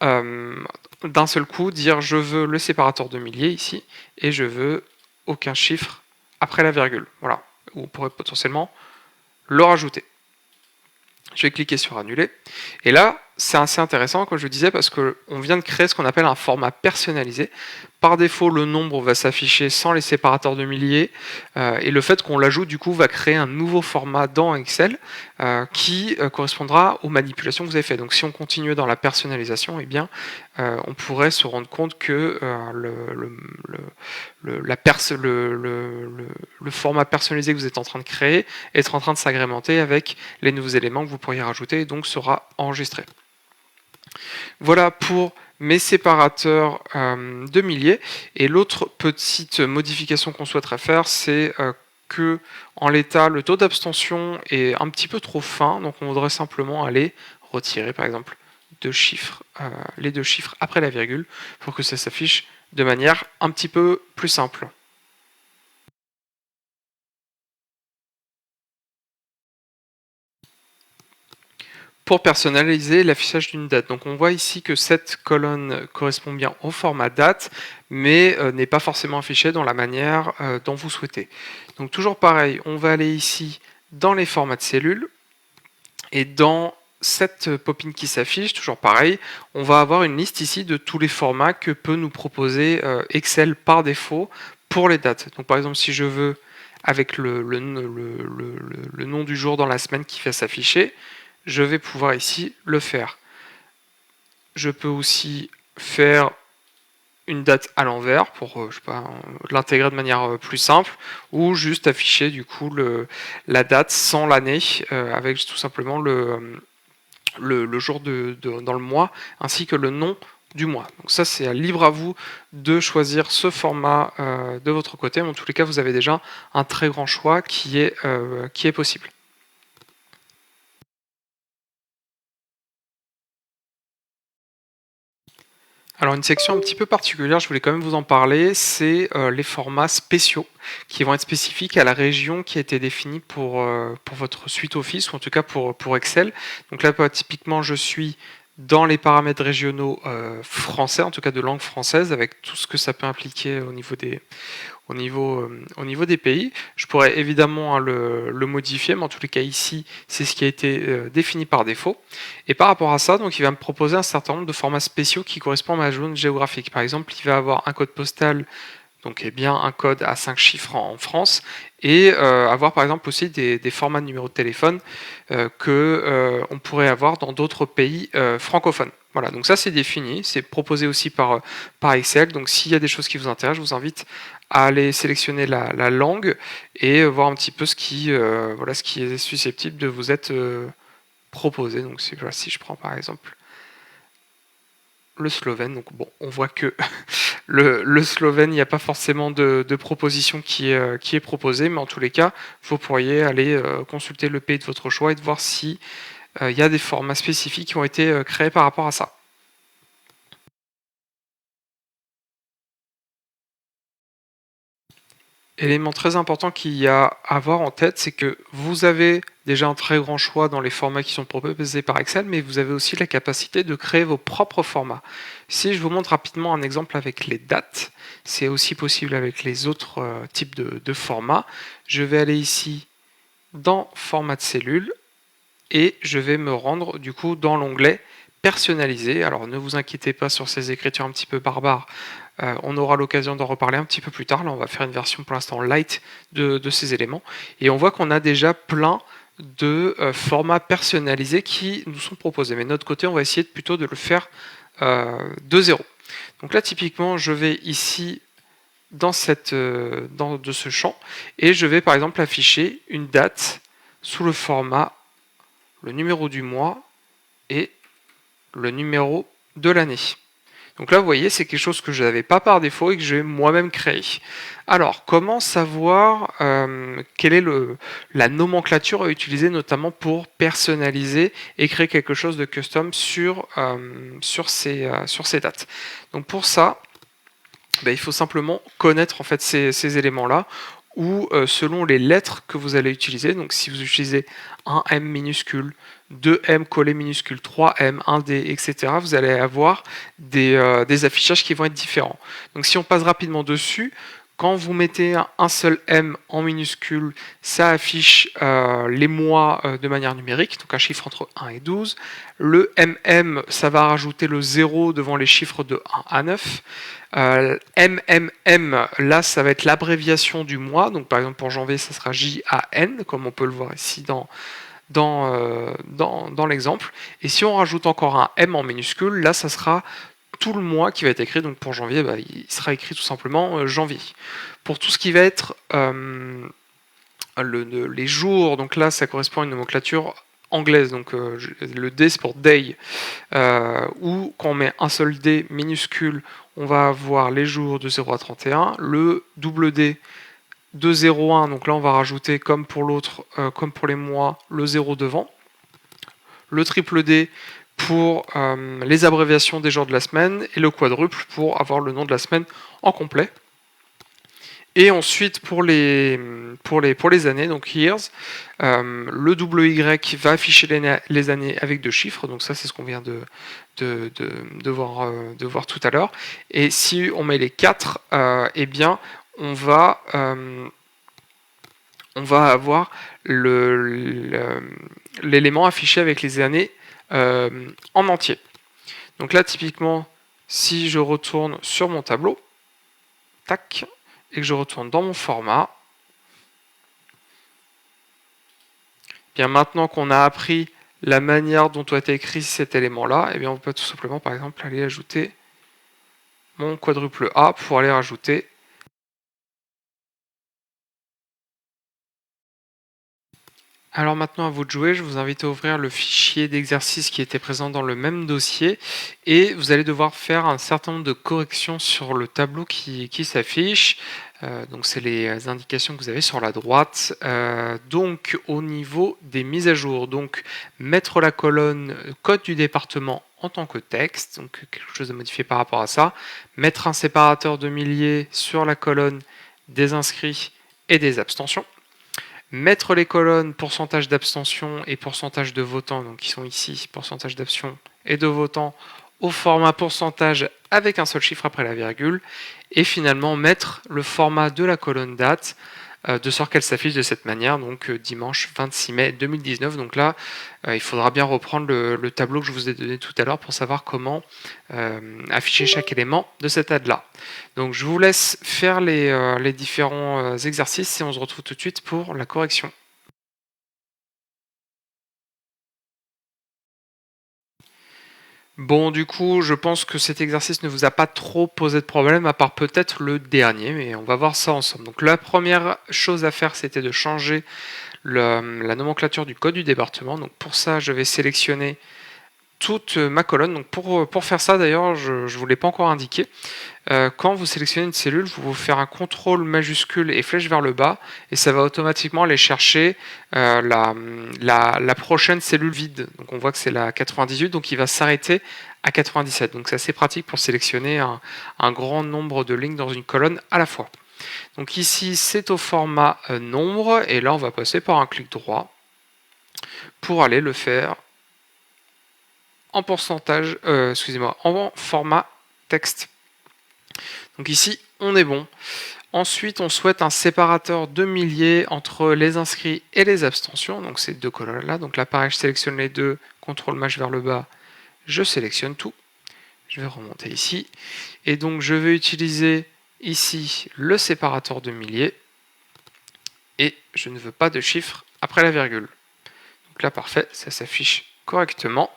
d'un seul coup, dire je veux le séparateur de milliers ici, et je veux aucun chiffre après la virgule. Voilà. Ou on pourrait potentiellement le rajouter. Je vais cliquer sur annuler. Et là, c'est assez intéressant, comme je disais, parce qu'on vient de créer ce qu'on appelle un format personnalisé. Par défaut, le nombre va s'afficher sans les séparateurs de milliers. Et le fait qu'on l'ajoute, du coup, va créer un nouveau format dans Excel qui correspondra aux manipulations que vous avez faites. Donc si on continue dans la personnalisation, eh bien, on pourrait se rendre compte que le format personnalisé que vous êtes en train de créer est en train de s'agrémenter avec les nouveaux éléments que vous pourriez rajouter et donc sera enregistré. Voilà pour mes séparateurs de milliers. Et l'autre petite modification qu'on souhaiterait faire, c'est que en l'état, le taux d'abstention est un petit peu trop fin, donc on voudrait simplement aller retirer par exemple les deux chiffres après la virgule pour que ça s'affiche de manière un petit peu plus simple. Pour personnaliser l'affichage d'une date. Donc on voit ici que cette colonne correspond bien au format date, mais n'est pas forcément affichée dans la manière dont vous souhaitez. Donc toujours pareil, on va aller ici dans les formats de cellules, et dans cette pop-in qui s'affiche, toujours pareil, on va avoir une liste ici de tous les formats que peut nous proposer Excel par défaut pour les dates. Donc par exemple, si je veux avec le nom du jour dans la semaine qui va s'afficher, je vais pouvoir ici le faire. Je peux aussi faire une date à l'envers pour l'intégrer de manière plus simple, ou juste afficher du coup la date sans l'année avec tout simplement le jour dans le mois ainsi que le nom du mois. Donc ça, c'est libre à vous de choisir ce format de votre côté, mais en tous les cas, vous avez déjà un très grand choix qui est possible. Alors une section un petit peu particulière, je voulais quand même vous en parler, c'est les formats spéciaux qui vont être spécifiques à la région qui a été définie pour votre suite Office, ou en tout cas pour Excel. Donc là, typiquement, je suis dans les paramètres régionaux français, en tout cas de langue française, avec tout ce que ça peut impliquer au niveau des pays. Je pourrais évidemment le modifier, mais en tous les cas ici, c'est ce qui a été défini par défaut. Et par rapport à ça, donc, il va me proposer un certain nombre de formats spéciaux qui correspondent à ma zone géographique. Par exemple, il va avoir un code postal, donc bien un code à 5 chiffres en France, et avoir par exemple aussi des formats de numéro de téléphone que on pourrait avoir dans d'autres pays francophones. Voilà, donc ça c'est défini, c'est proposé aussi par Excel. Donc s'il y a des choses qui vous intéressent, je vous invite à aller sélectionner la langue et voir un petit peu ce qui est susceptible de vous être proposé. Donc si je prends par exemple le slovène, donc bon, on voit que le slovène, il n'y a pas forcément de proposition qui est proposée, mais en tous les cas, vous pourriez aller consulter le pays de votre choix et de voir si il y a des formats spécifiques qui ont été créés par rapport à ça. Élément très important qu'il y a à avoir en tête, c'est que vous avez déjà un très grand choix dans les formats qui sont proposés par Excel, mais vous avez aussi la capacité de créer vos propres formats. Si je vous montre rapidement un exemple avec les dates, c'est aussi possible avec les autres types de formats. Je vais aller ici dans format de cellule et je vais me rendre du coup dans l'onglet personnalisé. Alors ne vous inquiétez pas sur ces écritures un petit peu barbares, on aura l'occasion d'en reparler un petit peu plus tard. Là on va faire une version pour l'instant light de ces éléments, et on voit qu'on a déjà plein de formats personnalisés qui nous sont proposés, mais de notre côté on va essayer plutôt de le faire de zéro. Donc là typiquement je vais ici dans ce champ et je vais par exemple afficher une date sous le format le numéro du mois et le numéro de l'année. Donc là, vous voyez, c'est quelque chose que je n'avais pas par défaut et que j'ai moi-même créé. Alors, comment savoir quelle est la nomenclature à utiliser, notamment pour personnaliser et créer quelque chose de custom sur ces dates. Donc pour ça, il faut simplement connaître en fait ces éléments-là. ou selon les lettres que vous allez utiliser. Donc si vous utilisez un M minuscule, 2M collé minuscule, 3M, 1D, etc., vous allez avoir des affichages qui vont être différents. Donc si on passe rapidement dessus, quand vous mettez un seul M en minuscule, ça affiche les mois de manière numérique, donc un chiffre entre 1 et 12. Le MM, ça va rajouter le 0 devant les chiffres de 1 à 9. MMM, là, ça va être l'abréviation du mois. Donc par exemple pour janvier, ça sera JAN, comme on peut le voir ici dans l'exemple. Et si on rajoute encore un M en minuscule, là, ça sera tout le mois qui va être écrit. Donc pour janvier, il sera écrit tout simplement janvier. Pour tout ce qui va être les jours, donc là, ça correspond à une nomenclature anglaise. Donc le D, c'est pour day. Ou quand on met un seul D minuscule, on va avoir les jours de 0 à 31. Le double D de 0 à 1, donc là on va rajouter comme pour l'autre, comme pour les mois, le 0 devant. Le triple D pour les abréviations des jours de la semaine, et le quadruple pour avoir le nom de la semaine en complet. Et ensuite pour les années, donc years, le WY va afficher les années avec 2 chiffres, donc ça c'est ce qu'on vient de voir tout à l'heure. Et si on met les 4, eh bien on va avoir l'élément affiché avec les années en entier. Donc là typiquement, si je retourne sur mon tableau, tac, et que je retourne dans mon format, bien maintenant qu'on a appris la manière dont doit être écrit cet élément-là, et bien on peut tout simplement par exemple aller ajouter mon quadruple A pour aller rajouter Alors maintenant à vous de jouer, je vous invite à ouvrir le fichier d'exercice qui était présent dans le même dossier et vous allez devoir faire un certain nombre de corrections sur le tableau qui s'affiche. Donc c'est les indications que vous avez sur la droite. Donc au niveau des mises à jour, donc mettre la colonne code du département en tant que texte, donc quelque chose à modifier par rapport à ça. Mettre un séparateur de milliers sur la colonne des inscrits et des abstentions. Mettre les colonnes pourcentage d'abstention et pourcentage de votants, donc qui sont ici, pourcentage d'abstention et de votants, au format pourcentage avec un seul chiffre après la virgule, et finalement mettre le format de la colonne date, de sorte qu'elle s'affiche de cette manière, donc dimanche 26 mai 2019. Donc là, il faudra bien reprendre le tableau que je vous ai donné tout à l'heure pour savoir comment afficher chaque élément de cet ad-là. Donc je vous laisse faire les différents exercices et on se retrouve tout de suite pour la correction. Bon, du coup, je pense que cet exercice ne vous a pas trop posé de problème, à part peut-être le dernier, mais on va voir ça ensemble. Donc la première chose à faire, c'était de changer la nomenclature du code du département. Donc pour ça, je vais sélectionner toute ma colonne. Donc pour faire ça, d'ailleurs, je ne vous l'ai pas encore indiqué. Quand vous sélectionnez une cellule, vous pouvez faire un contrôle majuscule et flèche vers le bas, et ça va automatiquement aller chercher la prochaine cellule vide. Donc on voit que c'est la 98, donc il va s'arrêter à 97. Donc c'est assez pratique pour sélectionner un grand nombre de lignes dans une colonne à la fois. Donc ici, c'est au format nombre, et là on va passer par un clic droit pour aller le faire en pourcentage, en format texte. Donc ici, on est bon. Ensuite, on souhaite un séparateur de milliers entre les inscrits et les abstentions, donc ces deux colonnes-là. Donc là, pareil, je sélectionne les deux, CTRL Maj vers le bas, je sélectionne tout. Je vais remonter ici. Et donc, je vais utiliser ici le séparateur de milliers. Et je ne veux pas de chiffre après la virgule. Donc là, parfait, ça s'affiche correctement.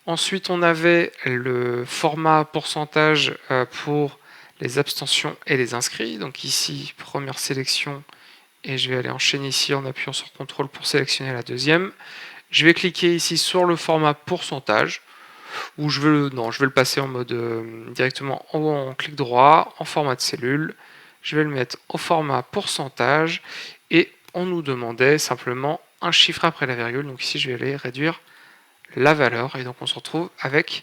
Ensuite, on avait le format pourcentage pour les abstentions et les inscrits. Donc ici, première sélection, et je vais aller enchaîner ici en appuyant sur CTRL pour sélectionner la deuxième. Je vais cliquer ici sur le format pourcentage, ou je veux le passer en mode directement en clic droit, en format de cellule. Je vais le mettre au format pourcentage, et on nous demandait simplement un chiffre après la virgule. Donc ici, je vais aller réduire la valeur, et donc on se retrouve avec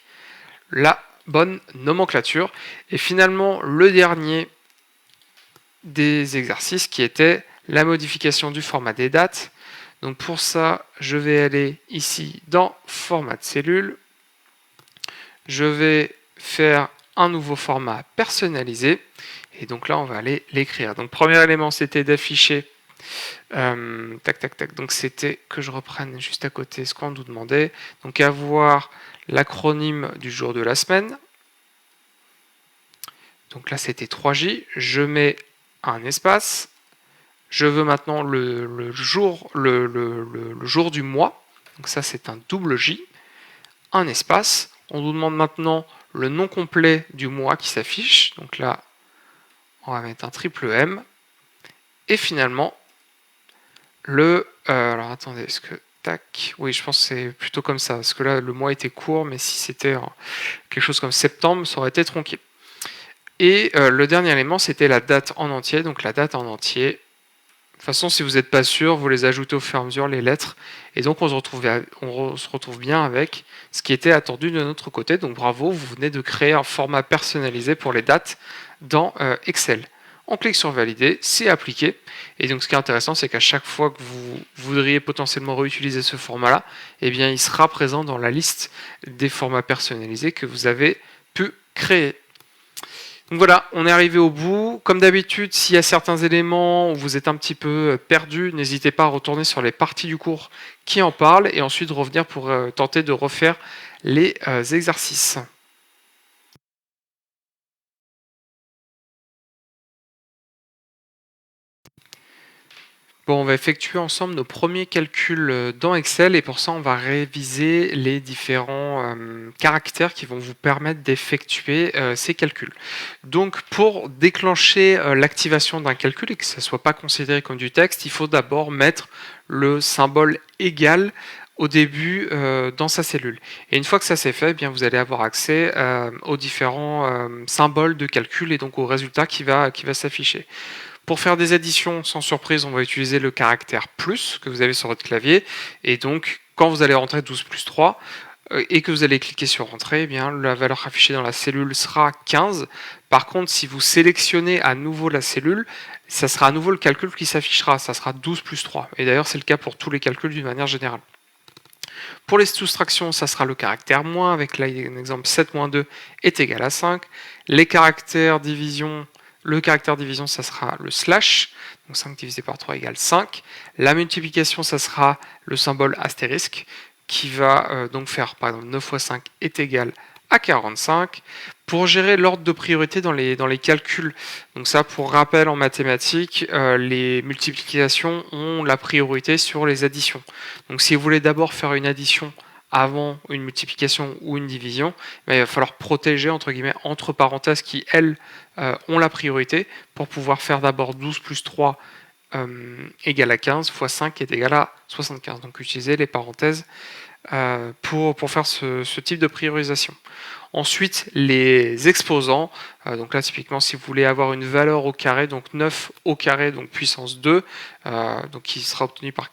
la bonne nomenclature. Et finalement, le dernier des exercices qui étaient la modification du format des dates. Donc pour ça, je vais aller ici dans format de cellule. Je vais faire un nouveau format personnalisé. Et donc là, on va aller l'écrire. Donc premier élément, c'était d'afficher. Tac, tac, tac. Donc c'était que je reprenne juste à côté ce qu'on nous demandait. Donc avoir l'acronyme du jour de la semaine. Donc là, c'était 3J. Je mets un espace. Je veux maintenant le jour du mois. Donc ça, c'est un double J. Un espace. On nous demande maintenant le nom complet du mois qui s'affiche. Donc là, on va mettre un triple M. Et finalement, alors attendez, est-ce que... Tac. Oui, je pense que c'est plutôt comme ça. Parce que là, le mois était court, mais si c'était quelque chose comme septembre, ça aurait été tronqué. Et le dernier élément, c'était la date en entier. Donc la date en entier. De toute façon, si vous n'êtes pas sûr, vous les ajoutez au fur et à mesure, les lettres. Et donc, on se retrouve bien avec ce qui était attendu de notre côté. Donc, bravo, vous venez de créer un format personnalisé pour les dates dans Excel. On clique sur Valider, c'est appliqué. Et donc, ce qui est intéressant, c'est qu'à chaque fois que vous voudriez potentiellement réutiliser ce format-là, eh bien, il sera présent dans la liste des formats personnalisés que vous avez pu créer. Donc voilà, on est arrivé au bout. Comme d'habitude, s'il y a certains éléments où vous êtes un petit peu perdu, n'hésitez pas à retourner sur les parties du cours qui en parlent et ensuite revenir pour tenter de refaire les exercices. Bon, on va effectuer ensemble nos premiers calculs dans Excel et pour ça on va réviser les différents caractères qui vont vous permettre d'effectuer ces calculs. Donc pour déclencher l'activation d'un calcul et que ça ne soit pas considéré comme du texte, il faut d'abord mettre le symbole égal au début dans sa cellule. Et une fois que ça c'est fait, eh bien, vous allez avoir accès aux différents symboles de calcul et donc au résultat qui va s'afficher. Pour faire des additions, sans surprise, on va utiliser le caractère plus que vous avez sur votre clavier. Et donc, quand vous allez rentrer 12 plus 3 et que vous allez cliquer sur Entrée, eh bien, la valeur affichée dans la cellule sera 15. Par contre, si vous sélectionnez à nouveau la cellule, ça sera à nouveau le calcul qui s'affichera. Ça sera 12 plus 3. Et d'ailleurs, c'est le cas pour tous les calculs d'une manière générale. Pour les soustractions, ça sera le caractère moins, avec là, un exemple 7 moins 2 est égal à 5. Les caractères division... Le caractère division, ça sera le slash, donc 5 divisé par 3 égale 5. La multiplication, ça sera le symbole astérisque, qui va donc faire, par exemple, 9 fois 5 est égal à 45. Pour gérer l'ordre de priorité dans les calculs, donc ça, pour rappel en mathématiques, les multiplications ont la priorité sur les additions. Donc si vous voulez d'abord faire une addition avant une multiplication ou une division, il va falloir protéger entre guillemets entre parenthèses qui, elles, ont la priorité pour pouvoir faire d'abord 12 plus 3 égale à 15 fois 5 est égal à 75. Donc utiliser les parenthèses pour faire ce type de priorisation. Ensuite, les exposants. Donc là, typiquement, si vous voulez avoir une valeur au carré, donc 9 au carré, donc puissance 2, donc qui sera obtenu en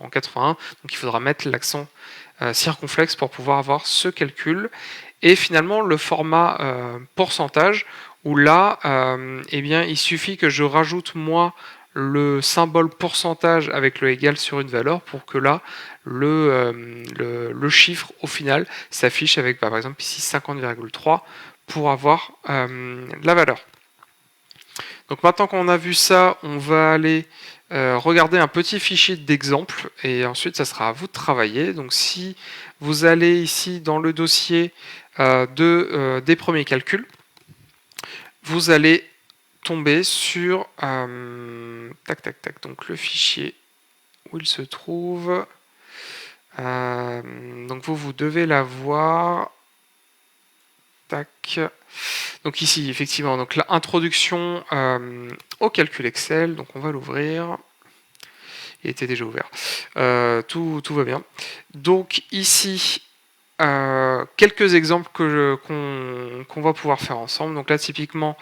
81. Donc il faudra mettre l'accent circonflexe pour pouvoir avoir ce calcul. Et finalement, le format pourcentage, où là, eh bien, il suffit que je rajoute moi le symbole pourcentage avec le égal sur une valeur pour que là, le chiffre au final s'affiche avec par exemple ici 50,3 pour avoir la valeur. Donc maintenant qu'on a vu ça, on va aller regarder un petit fichier d'exemple et ensuite ça sera à vous de travailler. Donc si vous allez ici dans le dossier des premiers calculs, vous allez tomber sur donc le fichier où il se trouve. Donc vous devez l'avoir. Tac. Donc ici, effectivement, donc l'introduction au calcul Excel. Donc on va l'ouvrir. Il était déjà ouvert. Tout va bien. Donc ici, quelques exemples qu'on va pouvoir faire ensemble. Donc là, typiquement,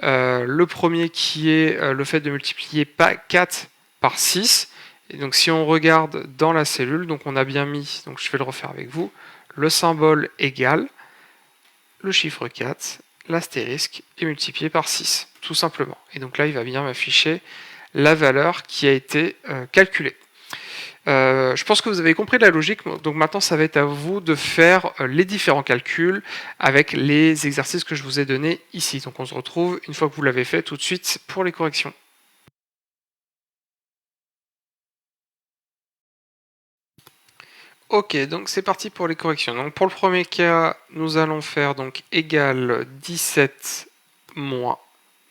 le premier qui est le fait de multiplier 4 par 6. Et donc si on regarde dans la cellule, donc on a bien mis, donc je vais le refaire avec vous, le symbole égal, le chiffre 4, l'astérisque et multiplié par 6, tout simplement. Et donc là, il va bien m'afficher la valeur qui a été calculée. Je pense que vous avez compris la logique, donc maintenant ça va être à vous de faire les différents calculs avec les exercices que je vous ai donnés ici. Donc on se retrouve, une fois que vous l'avez fait, tout de suite pour les corrections. Ok, donc c'est parti pour les corrections. Donc pour le premier cas, nous allons faire donc égal 17 moins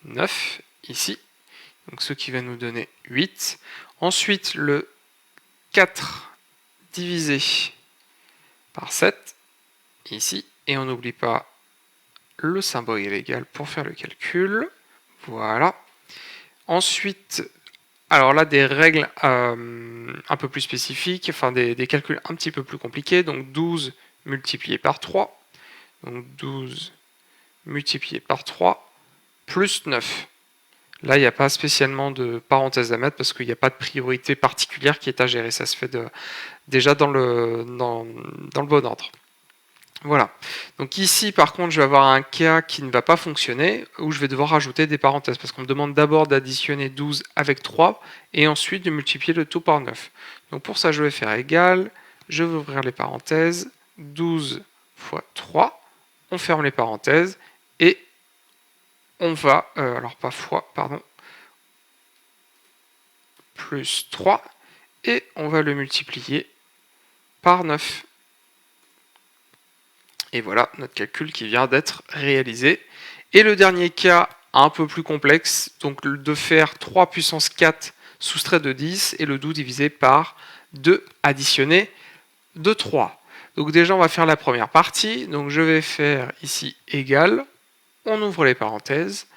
9, ici. Donc ce qui va nous donner 8. Ensuite, le 4 divisé par 7, ici. Et on n'oublie pas le symbole égal pour faire le calcul. Voilà. Ensuite, alors là, des règles un peu plus spécifiques, enfin des calculs un petit peu plus compliqués. Donc 12 multiplié par 3. Donc 12 multiplié par 3 plus 9. Là, il n'y a pas spécialement de parenthèse à mettre parce qu'il n'y a pas de priorité particulière qui est à gérer. Ça se fait déjà dans le bon ordre. Voilà. Donc ici, par contre, je vais avoir un cas qui ne va pas fonctionner, où je vais devoir rajouter des parenthèses, parce qu'on me demande d'abord d'additionner 12 avec 3, et ensuite de multiplier le tout par 9. Donc pour ça, je vais faire égal, je vais ouvrir les parenthèses, 12 fois 3, on ferme les parenthèses, et on va, alors pas fois, pardon, plus 3, et on va le multiplier par 9. Et voilà notre calcul qui vient d'être réalisé. Et le dernier cas, un peu plus complexe, donc de faire 3 puissance 4 soustrait de 10 et le tout divisé par 2 additionné de 3. Donc déjà on va faire la première partie, donc je vais faire ici égal, on ouvre les parenthèses,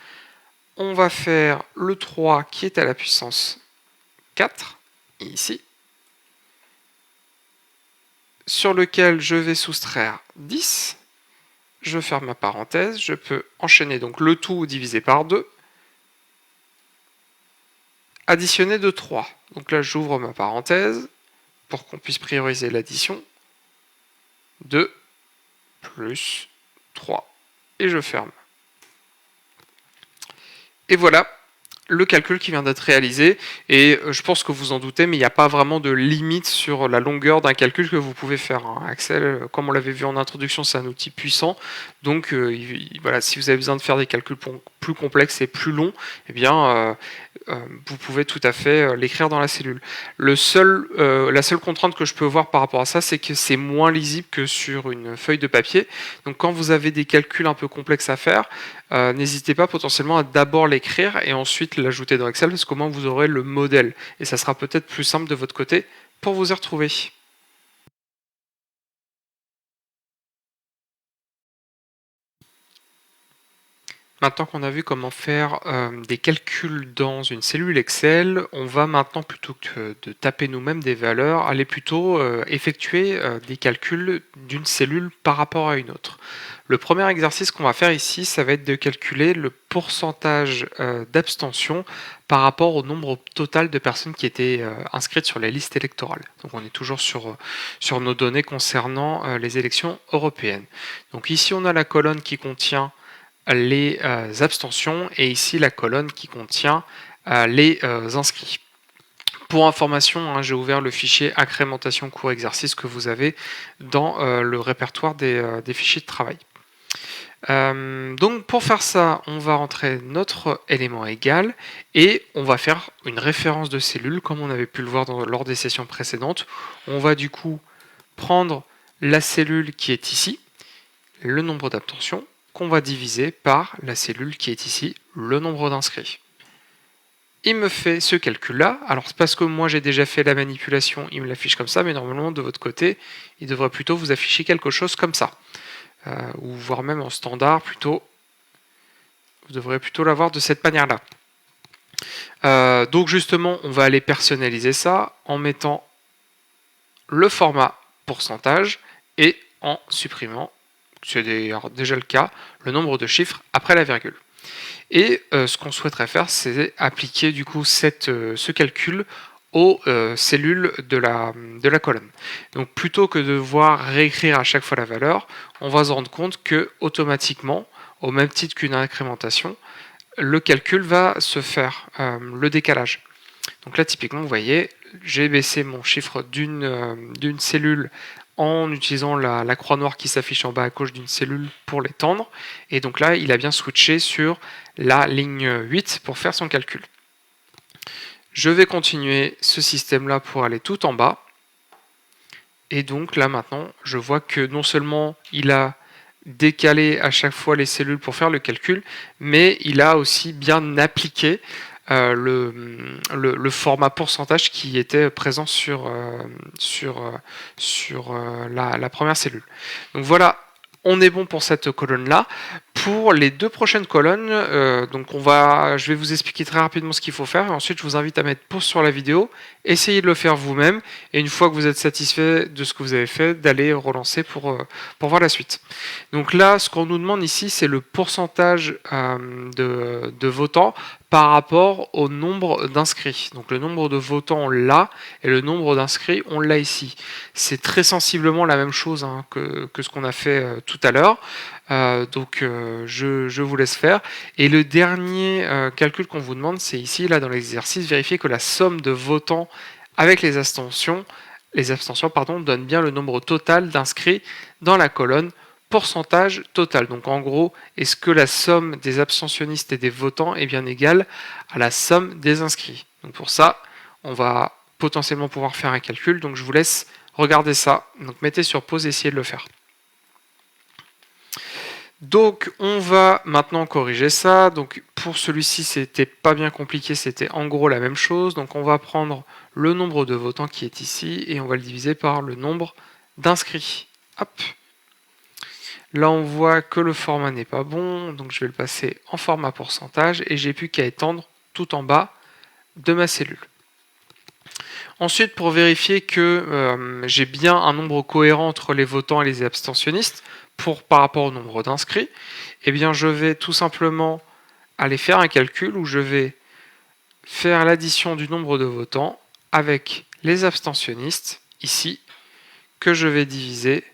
on va faire le 3 qui est à la puissance 4, ici, sur lequel je vais soustraire 10, je ferme ma parenthèse, je peux enchaîner donc le tout divisé par 2, additionner de 3. Donc là j'ouvre ma parenthèse pour qu'on puisse prioriser l'addition. 2 plus 3. Et je ferme. Et voilà le calcul qui vient d'être réalisé. Et je pense que vous en doutez, mais il n'y a pas vraiment de limite sur la longueur d'un calcul que vous pouvez faire. Excel, comme on l'avait vu en introduction, c'est un outil puissant. Donc voilà, si vous avez besoin de faire des calculs plus complexes et plus longs, eh bien, vous pouvez tout à fait l'écrire dans la cellule. La seule contrainte que je peux voir par rapport à ça, c'est que c'est moins lisible que sur une feuille de papier. Donc quand vous avez des calculs un peu complexes à faire, n'hésitez pas potentiellement à d'abord l'écrire et ensuite l'ajouter dans Excel, parce qu'au moins vous aurez le modèle. Et ça sera peut-être plus simple de votre côté pour vous y retrouver. Maintenant qu'on a vu comment faire des calculs dans une cellule Excel, on va maintenant, plutôt que de taper nous-mêmes des valeurs, aller plutôt effectuer des calculs d'une cellule par rapport à une autre. Le premier exercice qu'on va faire ici, ça va être de calculer le pourcentage d'abstention par rapport au nombre total de personnes qui étaient inscrites sur les listes électorales. Donc on est toujours sur nos données concernant les élections européennes. Donc ici on a la colonne qui contient les abstentions et ici la colonne qui contient les inscrits. Pour information, j'ai ouvert le fichier incrémentation cours exercice que vous avez dans le répertoire des fichiers de travail. Donc pour faire ça, on va rentrer notre élément égal et on va faire une référence de cellule comme on avait pu le voir lors des sessions précédentes. On va du coup prendre la cellule qui est ici, le nombre d'abstentions, qu'on va diviser par la cellule qui est ici, le nombre d'inscrits. Il me fait ce calcul-là. Alors c'est parce que moi j'ai déjà fait la manipulation, il me l'affiche comme ça, mais normalement de votre côté, il devrait plutôt vous afficher quelque chose comme ça. Ou voire même en standard, plutôt. Vous devrez plutôt l'avoir de cette manière-là. Donc justement, on va aller personnaliser ça en mettant le format pourcentage et en supprimant, c'est déjà le cas, le nombre de chiffres après la virgule. Et ce qu'on souhaiterait faire, c'est appliquer du coup ce calcul aux cellules de la colonne. Donc plutôt que de devoir réécrire à chaque fois la valeur, on va se rendre compte que automatiquement, au même titre qu'une incrémentation, le calcul va se faire, le décalage. Donc là, typiquement, vous voyez, j'ai baissé mon chiffre d'une cellule en utilisant la croix noire qui s'affiche en bas à gauche d'une cellule pour l'étendre. Et donc là, il a bien switché sur la ligne 8 pour faire son calcul. Je vais continuer ce système-là pour aller tout en bas. Et donc là, maintenant, je vois que non seulement il a décalé à chaque fois les cellules pour faire le calcul, mais il a aussi bien appliqué le format pourcentage qui était présent sur la première cellule. Donc voilà, on est bon pour cette colonne-là. Pour les deux prochaines colonnes, je vais vous expliquer très rapidement ce qu'il faut faire, et ensuite je vous invite à mettre pause sur la vidéo, essayez de le faire vous-même, et une fois que vous êtes satisfait de ce que vous avez fait, d'aller relancer pour voir la suite. Donc là, ce qu'on nous demande ici, c'est le pourcentage de votants par rapport au nombre d'inscrits. Donc le nombre de votants, on l'a, et le nombre d'inscrits, on l'a ici. C'est très sensiblement la même chose que ce qu'on a fait tout à l'heure. Je vous laisse faire. Et le dernier calcul qu'on vous demande, c'est ici, là dans l'exercice, vérifier que la somme de votants avec les abstentions donne bien le nombre total d'inscrits dans la colonne pourcentage total. Donc en gros, est-ce que la somme des abstentionnistes et des votants est bien égale à la somme des inscrits? Donc pour ça, on va potentiellement pouvoir faire un calcul. Donc je vous laisse regarder ça. Donc mettez sur pause et essayez de le faire. Donc on va maintenant corriger ça. Donc pour celui-ci, c'était pas bien compliqué, c'était en gros la même chose. Donc on va prendre le nombre de votants qui est ici et on va le diviser par le nombre d'inscrits. Hop. Là on voit que le format n'est pas bon, donc je vais le passer en format pourcentage et j'ai plus qu'à étendre tout en bas de ma cellule. Ensuite, pour vérifier que j'ai bien un nombre cohérent entre les votants et les abstentionnistes, par rapport au nombre d'inscrits, eh bien je vais tout simplement aller faire un calcul où je vais faire l'addition du nombre de votants avec les abstentionnistes, ici, que je vais diviser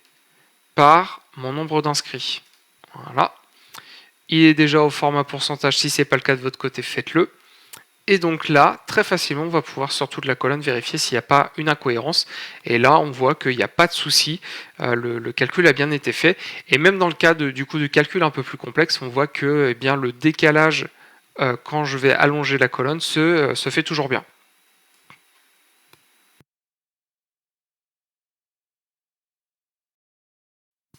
par mon nombre d'inscrits. Voilà. Il est déjà au format pourcentage, si ce n'est pas le cas de votre côté, faites-le. Et donc là, très facilement, on va pouvoir sur toute la colonne vérifier s'il n'y a pas une incohérence. Et là, on voit qu'il n'y a pas de souci, le calcul a bien été fait. Et même dans le cas du calcul un peu plus complexe, on voit que bien, le décalage, quand je vais allonger la colonne, se fait toujours bien.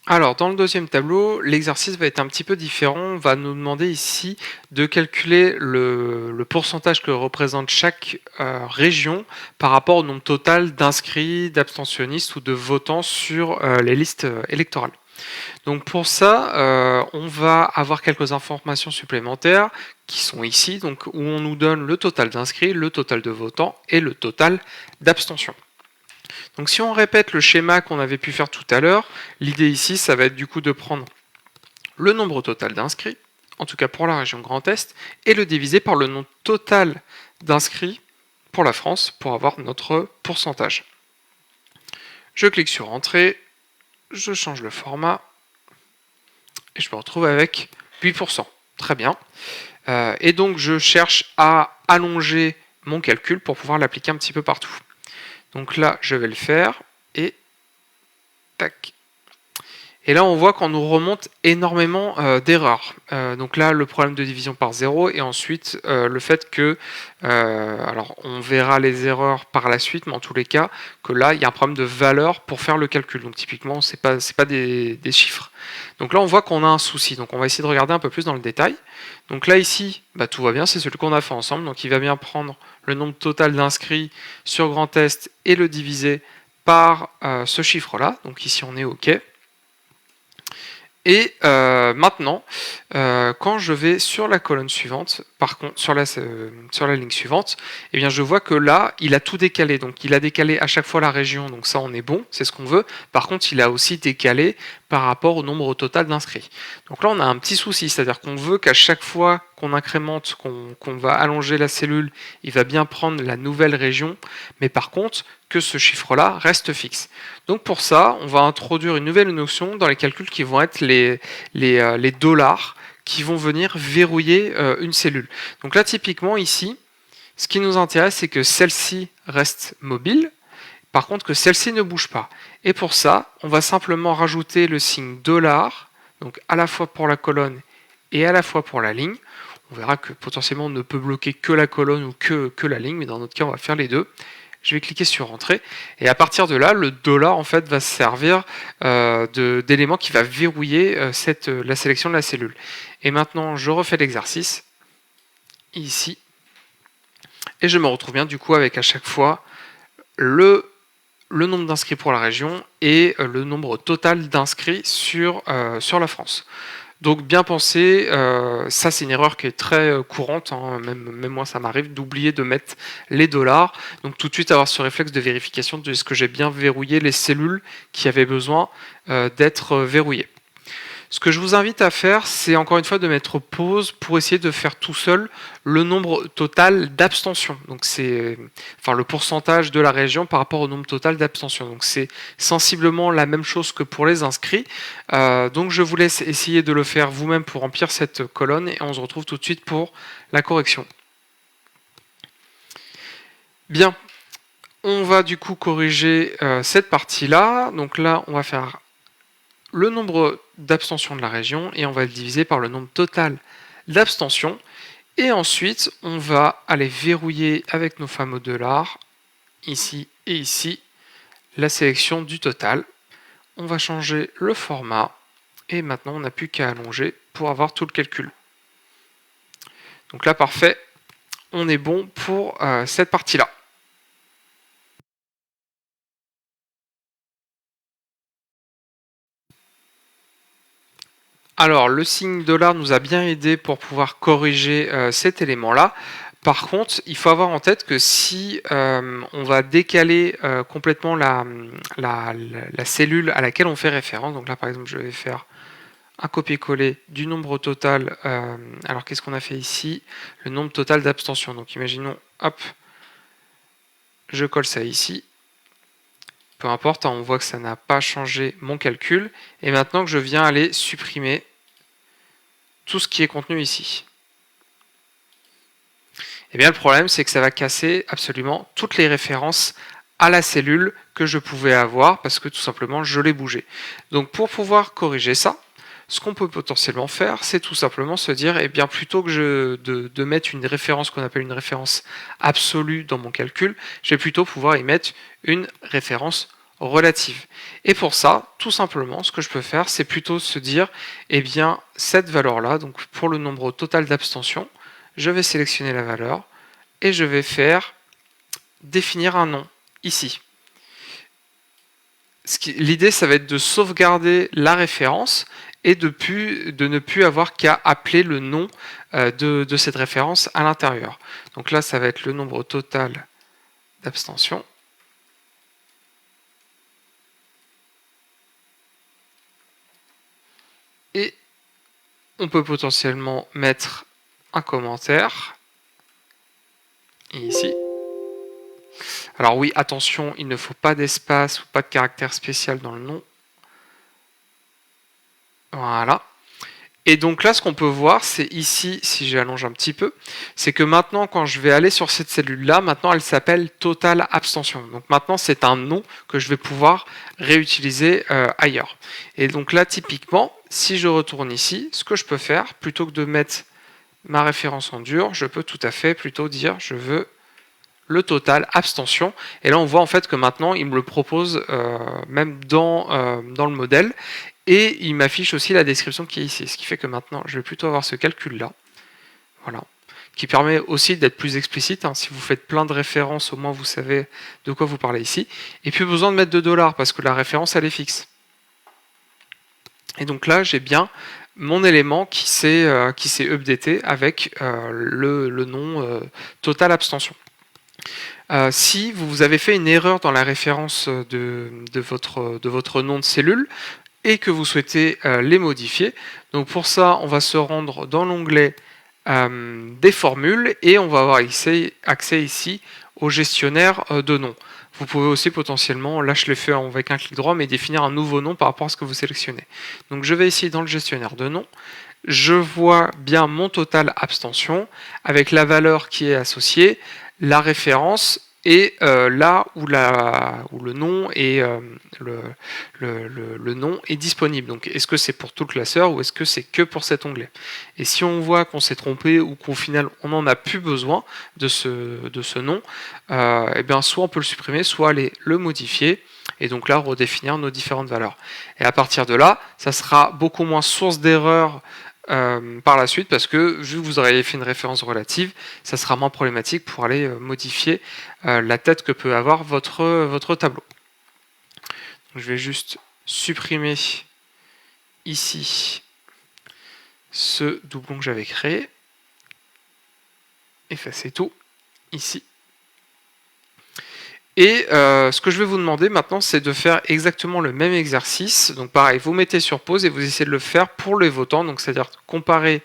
Alors, dans le deuxième tableau, l'exercice va être un petit peu différent. On va nous demander ici de calculer le pourcentage que représente chaque région par rapport au nombre total d'inscrits, d'abstentionnistes ou de votants sur les listes électorales. Donc pour ça, on va avoir quelques informations supplémentaires qui sont ici, donc où on nous donne le total d'inscrits, le total de votants et le total d'abstention. Donc si on répète le schéma qu'on avait pu faire tout à l'heure, l'idée ici, ça va être du coup de prendre le nombre total d'inscrits, en tout cas pour la région Grand Est, et le diviser par le nombre total d'inscrits pour la France pour avoir notre pourcentage. Je clique sur Entrée, je change le format, et je me retrouve avec 8%. Très bien. Et donc je cherche à allonger mon calcul pour pouvoir l'appliquer un petit peu partout. Donc là, je vais le faire, et tac. Et là, on voit qu'on nous remonte énormément d'erreurs. Donc là, le problème de division par 0, et ensuite le fait que, alors on verra les erreurs par la suite, mais en tous les cas, que là, il y a un problème de valeur pour faire le calcul. Donc typiquement, c'est pas des chiffres. Donc là, on voit qu'on a un souci. Donc on va essayer de regarder un peu plus dans le détail. Donc là, ici, tout va bien, c'est celui qu'on a fait ensemble. Donc il va bien prendre le nombre total d'inscrits sur Grand Est et le diviser par ce chiffre-là. Donc ici, on est OK. Et maintenant, quand je vais sur la colonne suivante, par contre sur la ligne suivante, eh bien je vois que là, il a tout décalé. Donc il a décalé à chaque fois la région, donc ça on est bon, c'est ce qu'on veut. Par contre, il a aussi décalé par rapport au nombre total d'inscrits. Donc là, on a un petit souci, c'est-à-dire qu'on veut qu'à chaque fois qu'on incrémente, qu'on va allonger la cellule, il va bien prendre la nouvelle région, mais par contre, que ce chiffre-là reste fixe. Donc pour ça, on va introduire une nouvelle notion dans les calculs qui vont être les dollars qui vont venir verrouiller une cellule. Donc là, typiquement, ici, ce qui nous intéresse, c'est que celle-ci reste mobile, par contre que celle-ci ne bouge pas. Et pour ça, on va simplement rajouter le signe $, donc à la fois pour la colonne et à la fois pour la ligne. On verra que potentiellement on ne peut bloquer que la colonne ou que la ligne, mais dans notre cas on va faire les deux. Je vais cliquer sur Entrée, et à partir de là, le $, en fait va servir d'élément qui va verrouiller la sélection de la cellule. Et maintenant, je refais l'exercice, ici, et je me retrouve bien du coup avec à chaque fois le nombre d'inscrits pour la région et le nombre total d'inscrits sur la France. Donc bien pensé, ça c'est une erreur qui est très courante, hein, même moi ça m'arrive d'oublier de mettre les $, donc tout de suite avoir ce réflexe de vérification de est-ce que j'ai bien verrouillé les cellules qui avaient besoin d'être verrouillées. Ce que je vous invite à faire, c'est encore une fois de mettre pause pour essayer de faire tout seul le nombre total d'abstentions. Donc c'est le pourcentage de la région par rapport au nombre total d'abstentions. Donc c'est sensiblement la même chose que pour les inscrits. Donc je vous laisse essayer de le faire vous-même pour remplir cette colonne et on se retrouve tout de suite pour la correction. Bien, on va du coup corriger cette partie-là. Donc là, on va faire le nombre d'abstentions de la région et on va le diviser par le nombre total d'abstentions. Et ensuite, on va aller verrouiller avec nos fameux $, ici et ici, la sélection du total. On va changer le format et maintenant on n'a plus qu'à allonger pour avoir tout le calcul. Donc là, parfait, on est bon pour cette partie-là. Alors, le signe $, nous a bien aidé pour pouvoir corriger cet élément-là. Par contre, il faut avoir en tête que si on va décaler complètement la cellule à laquelle on fait référence, donc là par exemple je vais faire un copier-coller du nombre total, alors qu'est-ce qu'on a fait ici? Le nombre total d'abstention. Donc imaginons, hop, je colle ça ici. Peu importe, on voit que ça n'a pas changé mon calcul. Et maintenant que je viens aller supprimer tout ce qui est contenu ici. Eh bien le problème c'est que ça va casser absolument toutes les références à la cellule que je pouvais avoir parce que tout simplement je l'ai bougé. Donc pour pouvoir corriger ça, ce qu'on peut potentiellement faire, c'est tout simplement se dire, eh bien plutôt que de mettre une référence qu'on appelle une référence absolue dans mon calcul, je vais plutôt pouvoir y mettre une référence relative. Et pour ça, tout simplement, ce que je peux faire, c'est plutôt se dire, eh bien cette valeur-là, donc pour le nombre total d'abstention, je vais sélectionner la valeur et je vais faire définir un nom ici. L'idée, ça va être de sauvegarder la référence et de ne plus avoir qu'à appeler le nom de cette référence à l'intérieur. Donc là, ça va être le nombre total d'abstention. Et on peut potentiellement mettre un commentaire. Et ici. Alors oui, attention, il ne faut pas d'espace ou pas de caractère spécial dans le nom. Voilà. Et donc là, ce qu'on peut voir, c'est ici, si j'allonge un petit peu, c'est que maintenant, quand je vais aller sur cette cellule-là, maintenant, elle s'appelle Total Abstention. Donc maintenant, c'est un nom que je vais pouvoir réutiliser ailleurs. Et donc là, typiquement, si je retourne ici, ce que je peux faire, plutôt que de mettre ma référence en dur, je peux tout à fait plutôt dire, je veux le total abstention. Et là, on voit en fait que maintenant, il me le propose même dans le modèle. Et il m'affiche aussi la description qui est ici. Ce qui fait que maintenant, je vais plutôt avoir ce calcul-là. Voilà. Qui permet aussi d'être plus explicite. Hein. Si vous faites plein de références, au moins vous savez de quoi vous parlez ici. Et puis besoin de mettre $, parce que la référence, elle est fixe. Et donc là, j'ai bien mon élément qui s'est updaté avec le nom total abstention. Si vous avez fait une erreur dans la référence de votre nom de cellule et que vous souhaitez les modifier, donc pour ça on va se rendre dans l'onglet des formules et on va avoir accès ici au gestionnaire de noms. Vous pouvez aussi potentiellement, là je l'ai fait avec un clic droit, mais définir un nouveau nom par rapport à ce que vous sélectionnez. Donc je vais ici dans le gestionnaire de noms, je vois bien mon total abstention avec la valeur qui est associée, la référence et là où le nom est le nom est disponible. Donc est-ce que c'est pour tout le classeur ou est-ce que c'est que pour cet onglet? Et si on voit qu'on s'est trompé ou qu'au final on n'en a plus besoin de ce nom, et bien soit on peut le supprimer, soit aller le modifier et donc là redéfinir nos différentes valeurs. Et à partir de là, ça sera beaucoup moins source d'erreur par la suite, parce que vu que vous aurez fait une référence relative, ça sera moins problématique pour aller modifier la tête que peut avoir votre tableau. Donc, je vais juste supprimer ici ce doublon que j'avais créé, effacer tout ici. Et ce que je vais vous demander maintenant, c'est de faire exactement le même exercice. Donc pareil, vous mettez sur pause et vous essayez de le faire pour les votants, donc c'est-à-dire comparer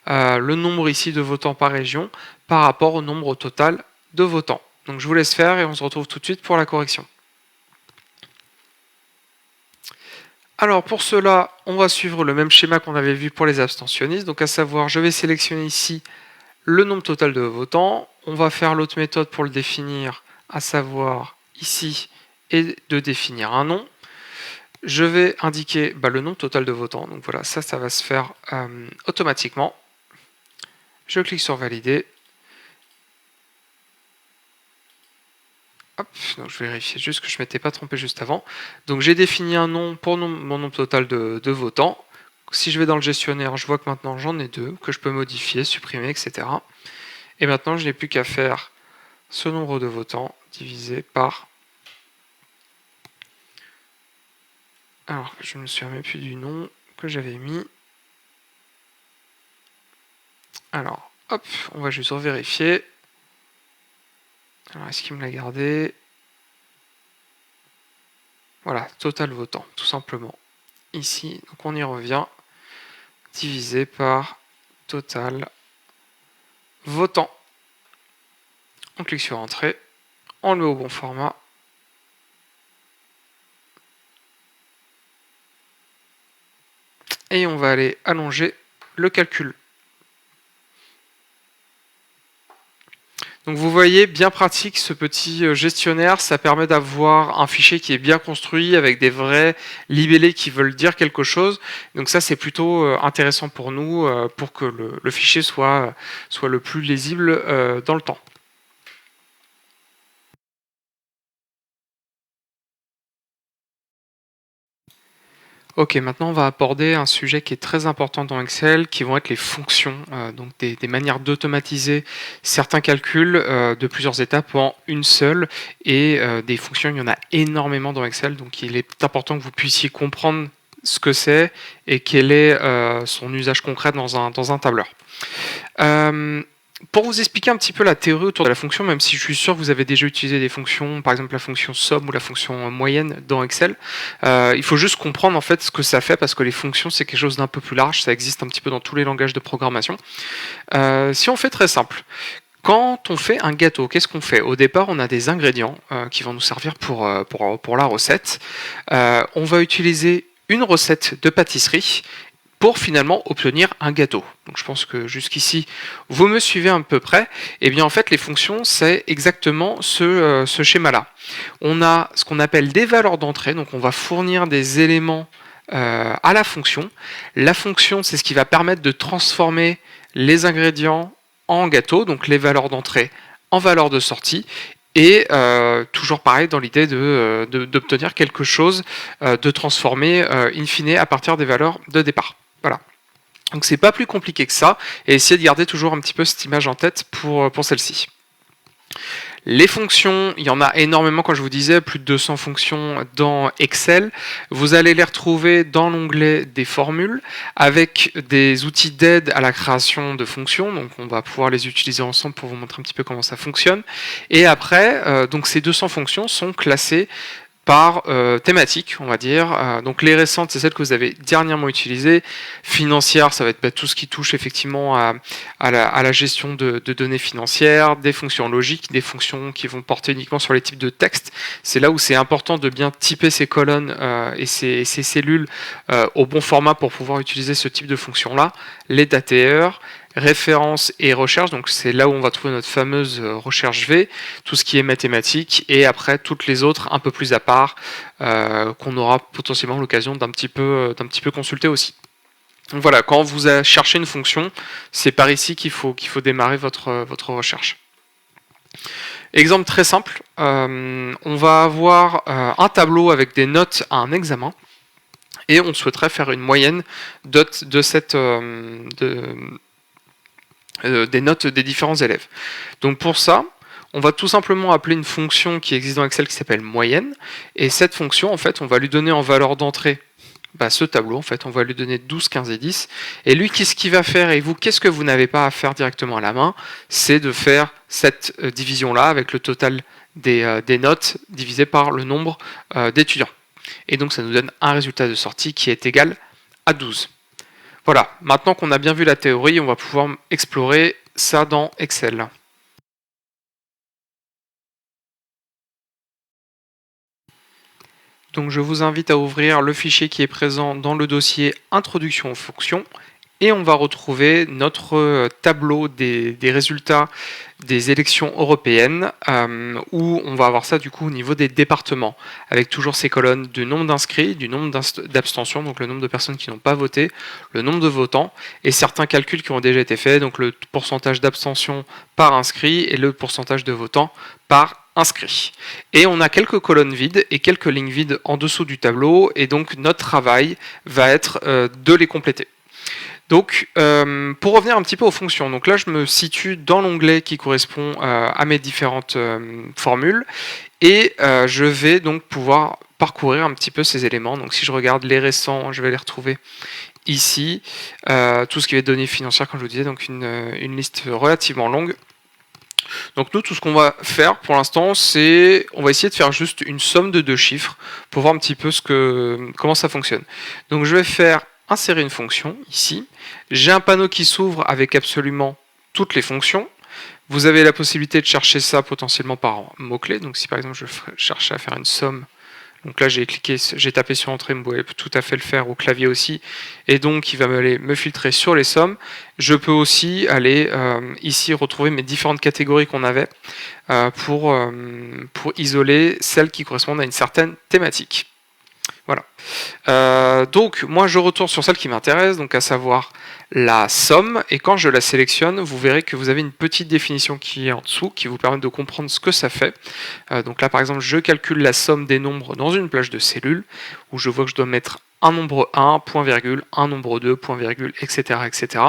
le nombre ici de votants par région par rapport au nombre total de votants. Donc je vous laisse faire et on se retrouve tout de suite pour la correction. Alors pour cela, on va suivre le même schéma qu'on avait vu pour les abstentionnistes, donc à savoir, je vais sélectionner ici le nombre total de votants, on va faire l'autre méthode pour le définir, à savoir ici, et de définir un nom. Je vais indiquer le nombre total de votants, donc voilà, ça va se faire automatiquement. Je clique sur valider. Hop, donc je vais vérifier juste que je ne m'étais pas trompé juste avant. Donc j'ai défini un nom pour mon nombre total de votants. Si je vais dans le gestionnaire, je vois que maintenant j'en ai 2, que je peux modifier, supprimer, etc. Et maintenant je n'ai plus qu'à faire ce nombre de votants divisé par... Alors je ne me souviens même plus du nom que j'avais mis. Alors hop, on va juste revérifier. Alors est-ce qu'il me l'a gardé? Voilà, total votant, tout simplement. Ici, donc on y revient, divisé par total votant. On clique sur Entrée, on le met au bon format. Et on va aller allonger le calcul. Donc vous voyez, bien pratique ce petit gestionnaire, ça permet d'avoir un fichier qui est bien construit avec des vrais libellés qui veulent dire quelque chose. Donc ça c'est plutôt intéressant pour nous, pour que le fichier soit le plus lisible dans le temps. Ok, maintenant on va aborder un sujet qui est très important dans Excel, qui vont être les fonctions, donc des manières d'automatiser certains calculs de plusieurs étapes en une seule, et des fonctions, il y en a énormément dans Excel, donc il est important que vous puissiez comprendre ce que c'est et quel est son usage concret dans un tableur. Pour vous expliquer un petit peu la théorie autour de la fonction, même si je suis sûr que vous avez déjà utilisé des fonctions, par exemple la fonction somme ou la fonction moyenne dans Excel, il faut juste comprendre en fait ce que ça fait, parce que les fonctions c'est quelque chose d'un peu plus large, ça existe un petit peu dans tous les langages de programmation. Si on fait très simple, quand on fait un gâteau, qu'est-ce qu'on fait? Au départ, on a des ingrédients qui vont nous servir pour la recette. On va utiliser une recette de pâtisserie pour finalement obtenir un gâteau. Donc je pense que jusqu'ici, vous me suivez à peu près. Et bien en fait, les fonctions, c'est exactement ce schéma-là. On a ce qu'on appelle des valeurs d'entrée, donc on va fournir des éléments à la fonction. La fonction, c'est ce qui va permettre de transformer les ingrédients en gâteau, donc les valeurs d'entrée en valeurs de sortie. Et toujours pareil dans l'idée d'obtenir quelque chose, de transformer in fine à partir des valeurs de départ. Voilà. Donc c'est pas plus compliqué que ça, et essayez de garder toujours un petit peu cette image en tête pour celle-ci. Les fonctions, il y en a énormément, comme je vous disais, plus de 200 fonctions dans Excel. Vous allez les retrouver dans l'onglet des formules, avec des outils d'aide à la création de fonctions. Donc on va pouvoir les utiliser ensemble pour vous montrer un petit peu comment ça fonctionne. Et après, donc ces 200 fonctions sont classées par thématique, on va dire. Donc les récentes, c'est celles que vous avez dernièrement utilisées. Financière, ça va être tout ce qui touche effectivement à la gestion de données financières, des fonctions logiques, des fonctions qui vont porter uniquement sur les types de texte. C'est là où c'est important de bien typer ces colonnes et ces cellules au bon format pour pouvoir utiliser ce type de fonction-là. Les DATR, référence et recherche, donc c'est là où on va trouver notre fameuse recherche V, tout ce qui est mathématique, et après toutes les autres un peu plus à part, qu'on aura potentiellement l'occasion d'un petit peu consulter aussi. Donc voilà, quand vous cherchez une fonction, c'est par ici qu'il faut démarrer votre recherche. Exemple très simple, on va avoir un tableau avec des notes à un examen, et on souhaiterait faire une moyenne de des notes des différents élèves. Donc pour ça, on va tout simplement appeler une fonction qui existe dans Excel qui s'appelle moyenne, et cette fonction, en fait, on va lui donner en valeur d'entrée ce tableau, en fait, on va lui donner 12, 15 et 10, et lui, qu'est-ce qu'il va faire, et vous, qu'est-ce que vous n'avez pas à faire directement à la main, c'est de faire cette division-là avec le total des notes divisé par le nombre d'étudiants. Et donc ça nous donne un résultat de sortie qui est égal à 12. Voilà, maintenant qu'on a bien vu la théorie, on va pouvoir explorer ça dans Excel. Donc je vous invite à ouvrir le fichier qui est présent dans le dossier Introduction aux fonctions, et on va retrouver notre tableau des résultats des élections européennes, où on va avoir ça du coup au niveau des départements, avec toujours ces colonnes du nombre d'inscrits, du nombre d'abstentions, donc le nombre de personnes qui n'ont pas voté, le nombre de votants, et certains calculs qui ont déjà été faits, donc le pourcentage d'abstention par inscrit et le pourcentage de votants par inscrit. Et on a quelques colonnes vides et quelques lignes vides en dessous du tableau, et donc notre travail va être de les compléter. Donc, pour revenir un petit peu aux fonctions, donc là je me situe dans l'onglet qui correspond à mes différentes formules, et je vais donc pouvoir parcourir un petit peu ces éléments. Donc si je regarde les récents, je vais les retrouver ici, tout ce qui va être données financières, comme je vous disais, donc une liste relativement longue. Donc nous, tout ce qu'on va faire pour l'instant, c'est on va essayer de faire juste une somme de deux chiffres pour voir un petit peu comment ça fonctionne. Donc je vais faire insérer une fonction ici. J'ai un panneau qui s'ouvre avec absolument toutes les fonctions. Vous avez la possibilité de chercher ça potentiellement par mot-clé. Donc si par exemple je cherchais à faire une somme, donc là j'ai tapé sur entrée, vous pouvez tout à fait le faire au clavier aussi, et donc il va me filtrer sur les sommes. Je peux aussi aller ici retrouver mes différentes catégories qu'on avait pour isoler celles qui correspondent à une certaine thématique. Voilà. Donc moi je retourne sur celle qui m'intéresse, donc à savoir la somme, et quand je la sélectionne, vous verrez que vous avez une petite définition qui est en dessous, qui vous permet de comprendre ce que ça fait. Donc là par exemple je calcule la somme des nombres dans une plage de cellules, où je vois que je dois mettre un nombre 1, point virgule, un nombre 2, point virgule, etc., etc.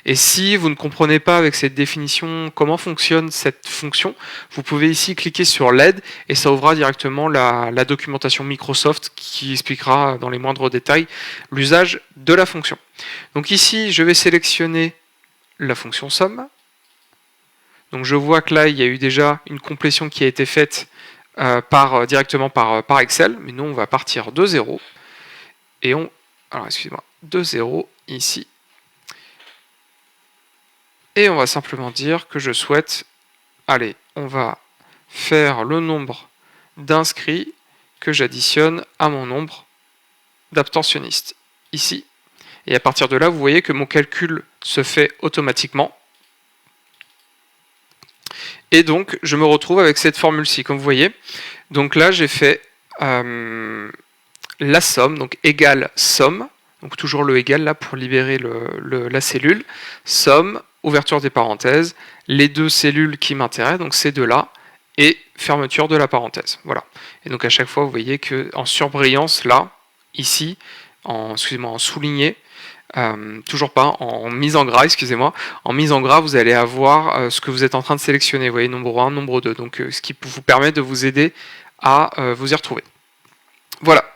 Et si vous ne comprenez pas avec cette définition comment fonctionne cette fonction, vous pouvez ici cliquer sur l'aide, et ça ouvrira directement la documentation Microsoft qui expliquera dans les moindres détails l'usage de la fonction. Donc ici, je vais sélectionner la fonction somme. Donc je vois que là, il y a eu déjà une complétion qui a été faite directement par Excel, mais nous, on va partir de 0. Et de 0 ici. Et on va simplement dire que je souhaite, allez, on va faire le nombre d'inscrits que j'additionne à mon nombre d'abstentionnistes, ici. Et à partir de là, vous voyez que mon calcul se fait automatiquement. Et donc, je me retrouve avec cette formule-ci, comme vous voyez. Donc là, j'ai fait la somme, donc égale somme, donc toujours le égal là pour libérer la cellule, somme, ouverture des parenthèses, les deux cellules qui m'intéressent, donc ces deux-là, et fermeture de la parenthèse. Voilà. Et donc à chaque fois, vous voyez que en surbrillance, là, ici, en souligné, toujours pas, en mise en gras, excusez-moi, en mise en gras, vous allez avoir ce que vous êtes en train de sélectionner, vous voyez, nombre 1, nombre 2, donc ce qui vous permet de vous aider à vous y retrouver. Voilà.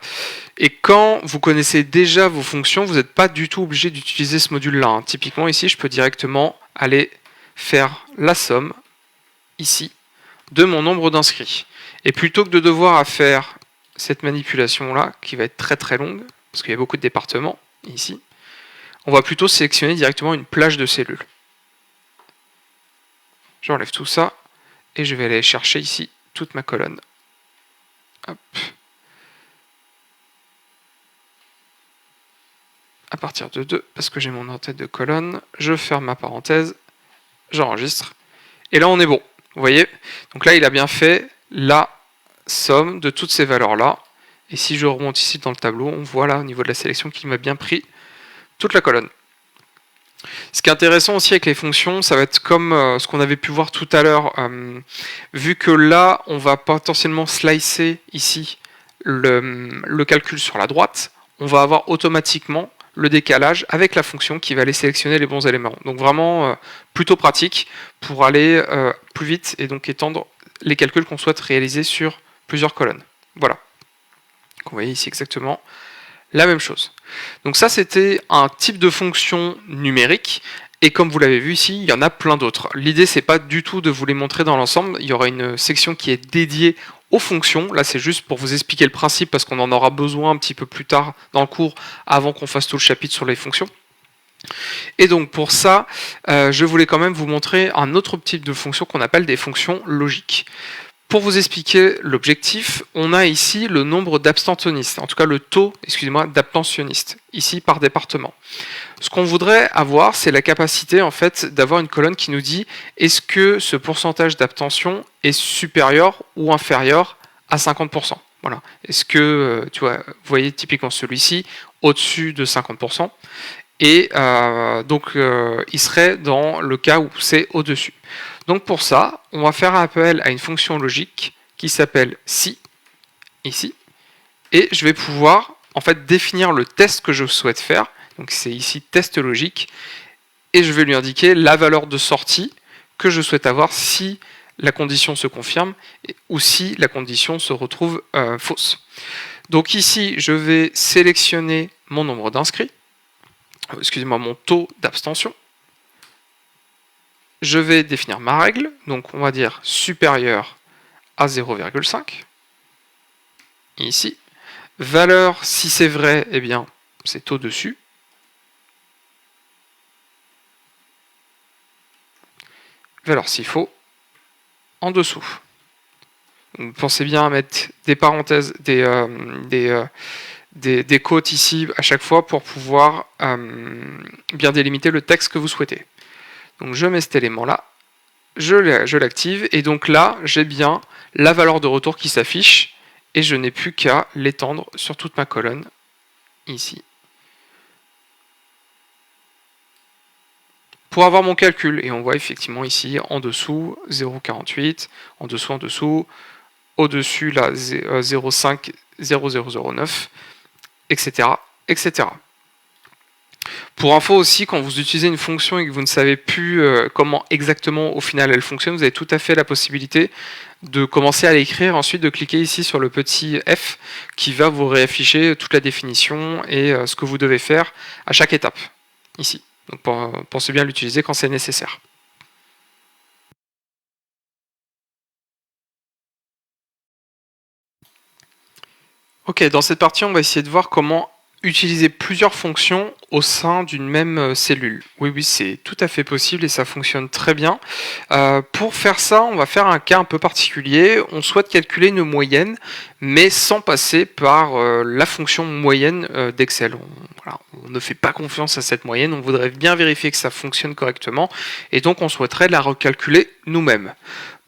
Et quand vous connaissez déjà vos fonctions, vous n'êtes pas du tout obligé d'utiliser ce module-là. Hein. Typiquement, ici, je peux directement aller faire la somme, ici, de mon nombre d'inscrits. Et plutôt que de devoir faire cette manipulation-là, qui va être très très longue, parce qu'il y a beaucoup de départements, ici, on va plutôt sélectionner directement une plage de cellules. J'enlève tout ça, et je vais aller chercher ici toute ma colonne. Hop. À partir de 2, parce que j'ai mon en-tête de colonne, je ferme ma parenthèse, j'enregistre, et là on est bon. Vous voyez? Donc là il a bien fait la somme de toutes ces valeurs-là, et si je remonte ici dans le tableau, on voit là au niveau de la sélection qu'il m'a bien pris toute la colonne. Ce qui est intéressant aussi avec les fonctions, ça va être comme ce qu'on avait pu voir tout à l'heure, vu que là on va potentiellement slicer ici le calcul sur la droite, on va avoir automatiquement le décalage avec la fonction qui va aller sélectionner les bons éléments. Donc vraiment plutôt pratique pour aller plus vite et donc étendre les calculs qu'on souhaite réaliser sur plusieurs colonnes. Voilà. Donc, vous voyez ici exactement la même chose. Donc ça c'était un type de fonction numérique. Et comme vous l'avez vu ici, il y en a plein d'autres. L'idée, c'est pas du tout de vous les montrer dans l'ensemble. Il y aura une section qui est dédiée aux fonctions. Là, c'est juste pour vous expliquer le principe parce qu'on en aura besoin un petit peu plus tard dans le cours avant qu'on fasse tout le chapitre sur les fonctions. Et donc pour ça, je voulais quand même vous montrer un autre type de fonction qu'on appelle des fonctions logiques. Pour vous expliquer l'objectif, on a ici le nombre d'abstentionnistes, en tout cas le taux, excusez-moi, d'abstentionnistes, ici par département. Ce qu'on voudrait avoir, c'est la capacité en fait d'avoir une colonne qui nous dit est-ce que ce pourcentage d'abstention est supérieur ou inférieur à 50%. Voilà. Est-ce que, tu vois, vous voyez typiquement celui-ci, au-dessus de 50%, et il serait dans le cas où c'est au-dessus. Donc pour ça, on va faire appel à une fonction logique qui s'appelle si, ici, et je vais pouvoir en fait définir le test que je souhaite faire. Donc c'est ici test logique, et je vais lui indiquer la valeur de sortie que je souhaite avoir si la condition se confirme ou si la condition se retrouve fausse. Donc ici, je vais sélectionner mon nombre d'inscrits, excusez-moi, mon taux d'abstention. Je vais définir ma règle, donc on va dire supérieur à 0,5. Ici, valeur, si c'est vrai, eh bien, c'est au-dessus. Valeur s'il faux, en dessous. Donc, pensez bien à mettre des parenthèses, des côtes ici à chaque fois pour pouvoir bien délimiter le texte que vous souhaitez. Donc je mets cet élément-là, je l'active, et donc là, j'ai bien la valeur de retour qui s'affiche, et je n'ai plus qu'à l'étendre sur toute ma colonne, ici. Pour avoir mon calcul, et on voit effectivement ici, en dessous, 0,48, en dessous, au-dessus, là, 0,5, 0,009, etc., etc. Pour info aussi, quand vous utilisez une fonction et que vous ne savez plus comment exactement au final elle fonctionne, vous avez tout à fait la possibilité de commencer à l'écrire, ensuite de cliquer ici sur le petit F qui va vous réafficher toute la définition et ce que vous devez faire à chaque étape, ici. Donc pensez bien à l'utiliser quand c'est nécessaire. Ok, dans cette partie, on va essayer de voir comment utiliser plusieurs fonctions au sein d'une même cellule. Oui, c'est tout à fait possible et ça fonctionne très bien. Pour faire ça, on va faire un cas un peu particulier. On souhaite calculer une moyenne, mais sans passer par la fonction moyenne d'Excel. On ne fait pas confiance à cette moyenne, on voudrait bien vérifier que ça fonctionne correctement, et donc on souhaiterait la recalculer nous-mêmes.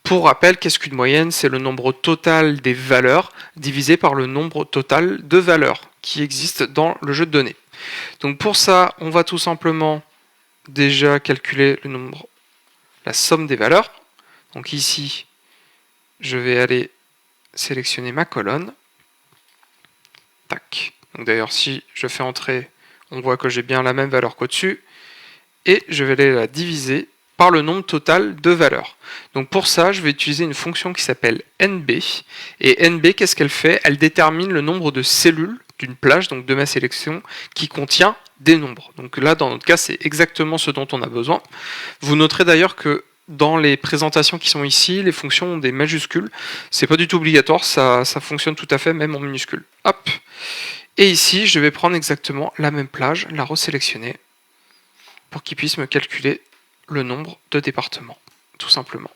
Pour rappel, qu'est-ce qu'une moyenne? C'est le nombre total des valeurs divisé par le nombre total de valeurs qui existent dans le jeu de données. Donc pour ça, on va tout simplement déjà calculer le nombre, la somme des valeurs. Donc ici, je vais aller sélectionner ma colonne. Tac. Donc d'ailleurs, si je fais entrer, on voit que j'ai bien la même valeur qu'au-dessus. Et je vais aller la diviser par le nombre total de valeurs. Donc pour ça, je vais utiliser une fonction qui s'appelle NB. Et NB, qu'est-ce qu'elle fait? Elle détermine le nombre de cellules d'une plage, donc de ma sélection, qui contient des nombres. Donc là, dans notre cas, c'est exactement ce dont on a besoin. Vous noterez d'ailleurs que dans les présentations qui sont ici, les fonctions ont des majuscules. C'est pas du tout obligatoire, ça fonctionne tout à fait, même en minuscules. Hop. Et ici, je vais prendre exactement la même plage, la resélectionner, pour qu'il puisse me calculer le nombre de départements, tout simplement.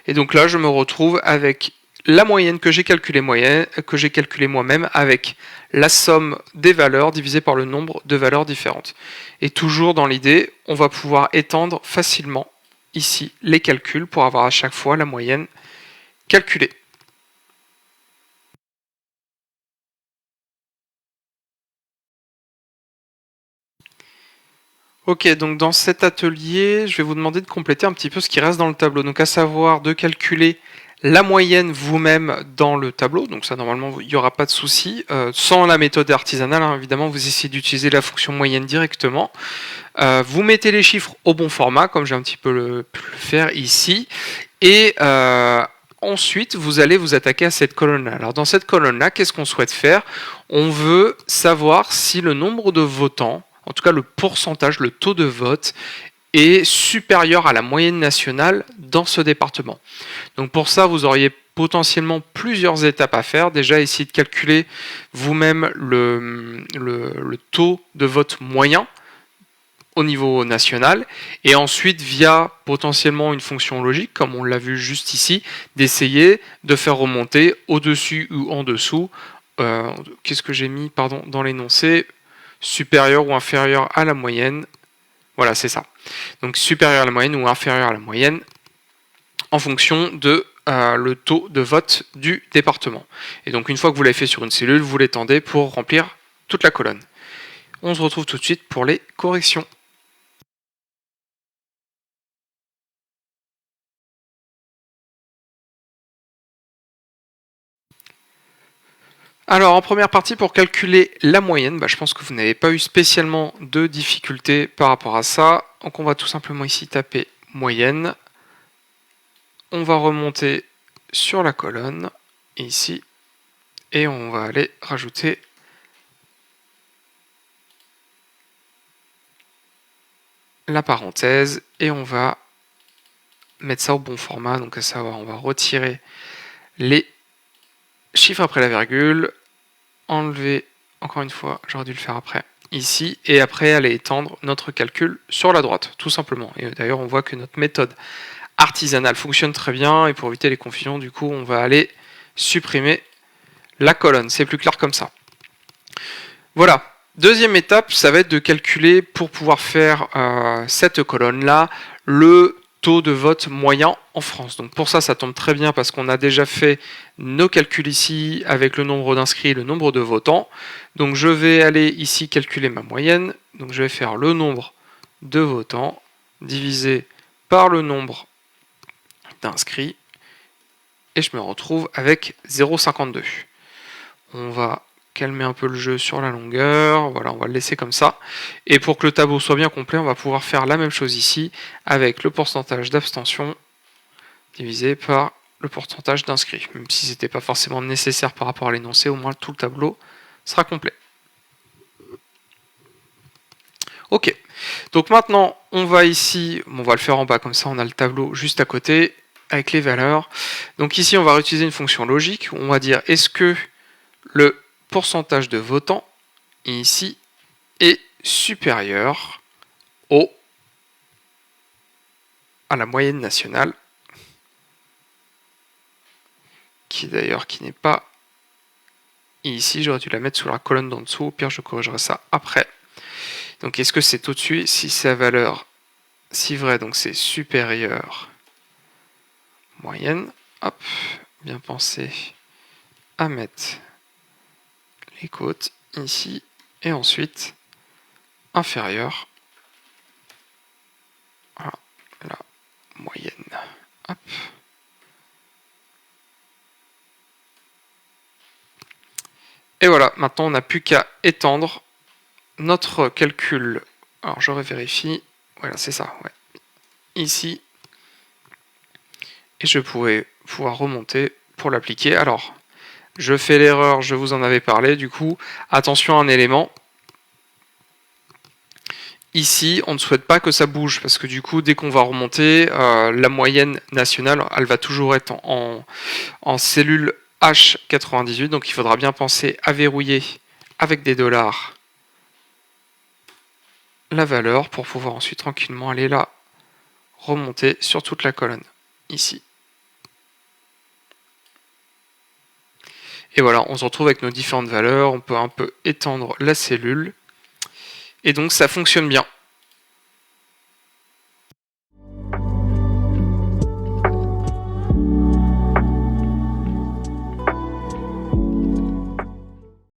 Et donc là, je me retrouve avec la moyenne que j'ai calculée moi-même, avec la somme des valeurs divisée par le nombre de valeurs différentes. Et toujours dans l'idée, on va pouvoir étendre facilement ici les calculs pour avoir à chaque fois la moyenne calculée. Ok, donc dans cet atelier, je vais vous demander de compléter un petit peu ce qui reste dans le tableau. Donc à savoir de calculer la moyenne vous-même dans le tableau. Donc ça, normalement, il n'y aura pas de souci. Sans la méthode artisanale, hein, évidemment, vous essayez d'utiliser la fonction moyenne directement. Vous mettez les chiffres au bon format, comme j'ai un petit peu le faire ici. Et ensuite, vous allez vous attaquer à cette colonne-là. Alors dans cette colonne-là, qu'est-ce qu'on souhaite faire? On veut savoir si le nombre de votants, en tout cas le pourcentage, le taux de vote, est supérieur à la moyenne nationale dans ce département. Donc pour ça, vous auriez potentiellement plusieurs étapes à faire. Déjà, essayer de calculer vous-même le taux de vote moyen au niveau national, et ensuite via potentiellement une fonction logique, comme on l'a vu juste ici, d'essayer de faire remonter au-dessus ou en dessous, qu'est-ce que j'ai mis, pardon, dans l'énoncé, supérieur ou inférieur à la moyenne. Voilà, c'est ça. Donc supérieur à la moyenne ou inférieur à la moyenne en fonction de le taux de vote du département. Et donc une fois que vous l'avez fait sur une cellule, vous l'étendez pour remplir toute la colonne. On se retrouve tout de suite pour les corrections. Alors en première partie, pour calculer la moyenne, je pense que vous n'avez pas eu spécialement de difficultés par rapport à ça. Donc on va tout simplement ici taper moyenne. On va remonter sur la colonne, ici, et on va aller rajouter la parenthèse, et on va mettre ça au bon format. Donc à savoir, on va retirer les chiffres après la virgule, enlever, encore une fois, j'aurais dû le faire après, ici, et après aller étendre notre calcul sur la droite, tout simplement. Et d'ailleurs, on voit que notre méthode artisanale fonctionne très bien, et pour éviter les confusions, du coup, on va aller supprimer la colonne. C'est plus clair comme ça. Voilà. Deuxième étape, ça va être de calculer, pour pouvoir faire cette colonne-là, le taux de vote moyen en France. Donc pour ça, ça tombe très bien parce qu'on a déjà fait nos calculs ici avec le nombre d'inscrits et le nombre de votants. Donc je vais aller ici calculer ma moyenne. Donc je vais faire le nombre de votants divisé par le nombre d'inscrits. Et je me retrouve avec 0,52. On va calmer un peu le jeu sur la longueur, voilà, on va le laisser comme ça. Et pour que le tableau soit bien complet, on va pouvoir faire la même chose ici, avec le pourcentage d'abstention divisé par le pourcentage d'inscrits. Même si ce n'était pas forcément nécessaire par rapport à l'énoncé, au moins tout le tableau sera complet. Ok, donc maintenant on va ici, on va le faire en bas, comme ça on a le tableau juste à côté, avec les valeurs. Donc ici on va utiliser une fonction logique, on va dire est-ce que le pourcentage de votants ici est supérieur à la moyenne nationale, qui d'ailleurs qui n'est pas ici, j'aurais dû la mettre sous la colonne d'en dessous, au pire je corrigerai ça après. Donc est-ce que c'est au-dessus? Si sa valeur, si vrai, donc c'est supérieur moyenne, hop, bien penser à mettre les côtes ici, et ensuite inférieur à la moyenne. Hop. Et voilà, maintenant on n'a plus qu'à étendre notre calcul. Alors je revérifie, voilà c'est ça, ouais. Ici, et je pourrais pouvoir remonter pour l'appliquer. Alors, je fais l'erreur, je vous en avais parlé, du coup, attention à un élément. Ici, on ne souhaite pas que ça bouge, parce que du coup, dès qu'on va remonter, la moyenne nationale, elle va toujours être en cellule H98, donc il faudra bien penser à verrouiller avec des dollars la valeur pour pouvoir ensuite tranquillement aller là, remonter sur toute la colonne, ici. Et voilà, on se retrouve avec nos différentes valeurs, on peut un peu étendre la cellule, et donc ça fonctionne bien.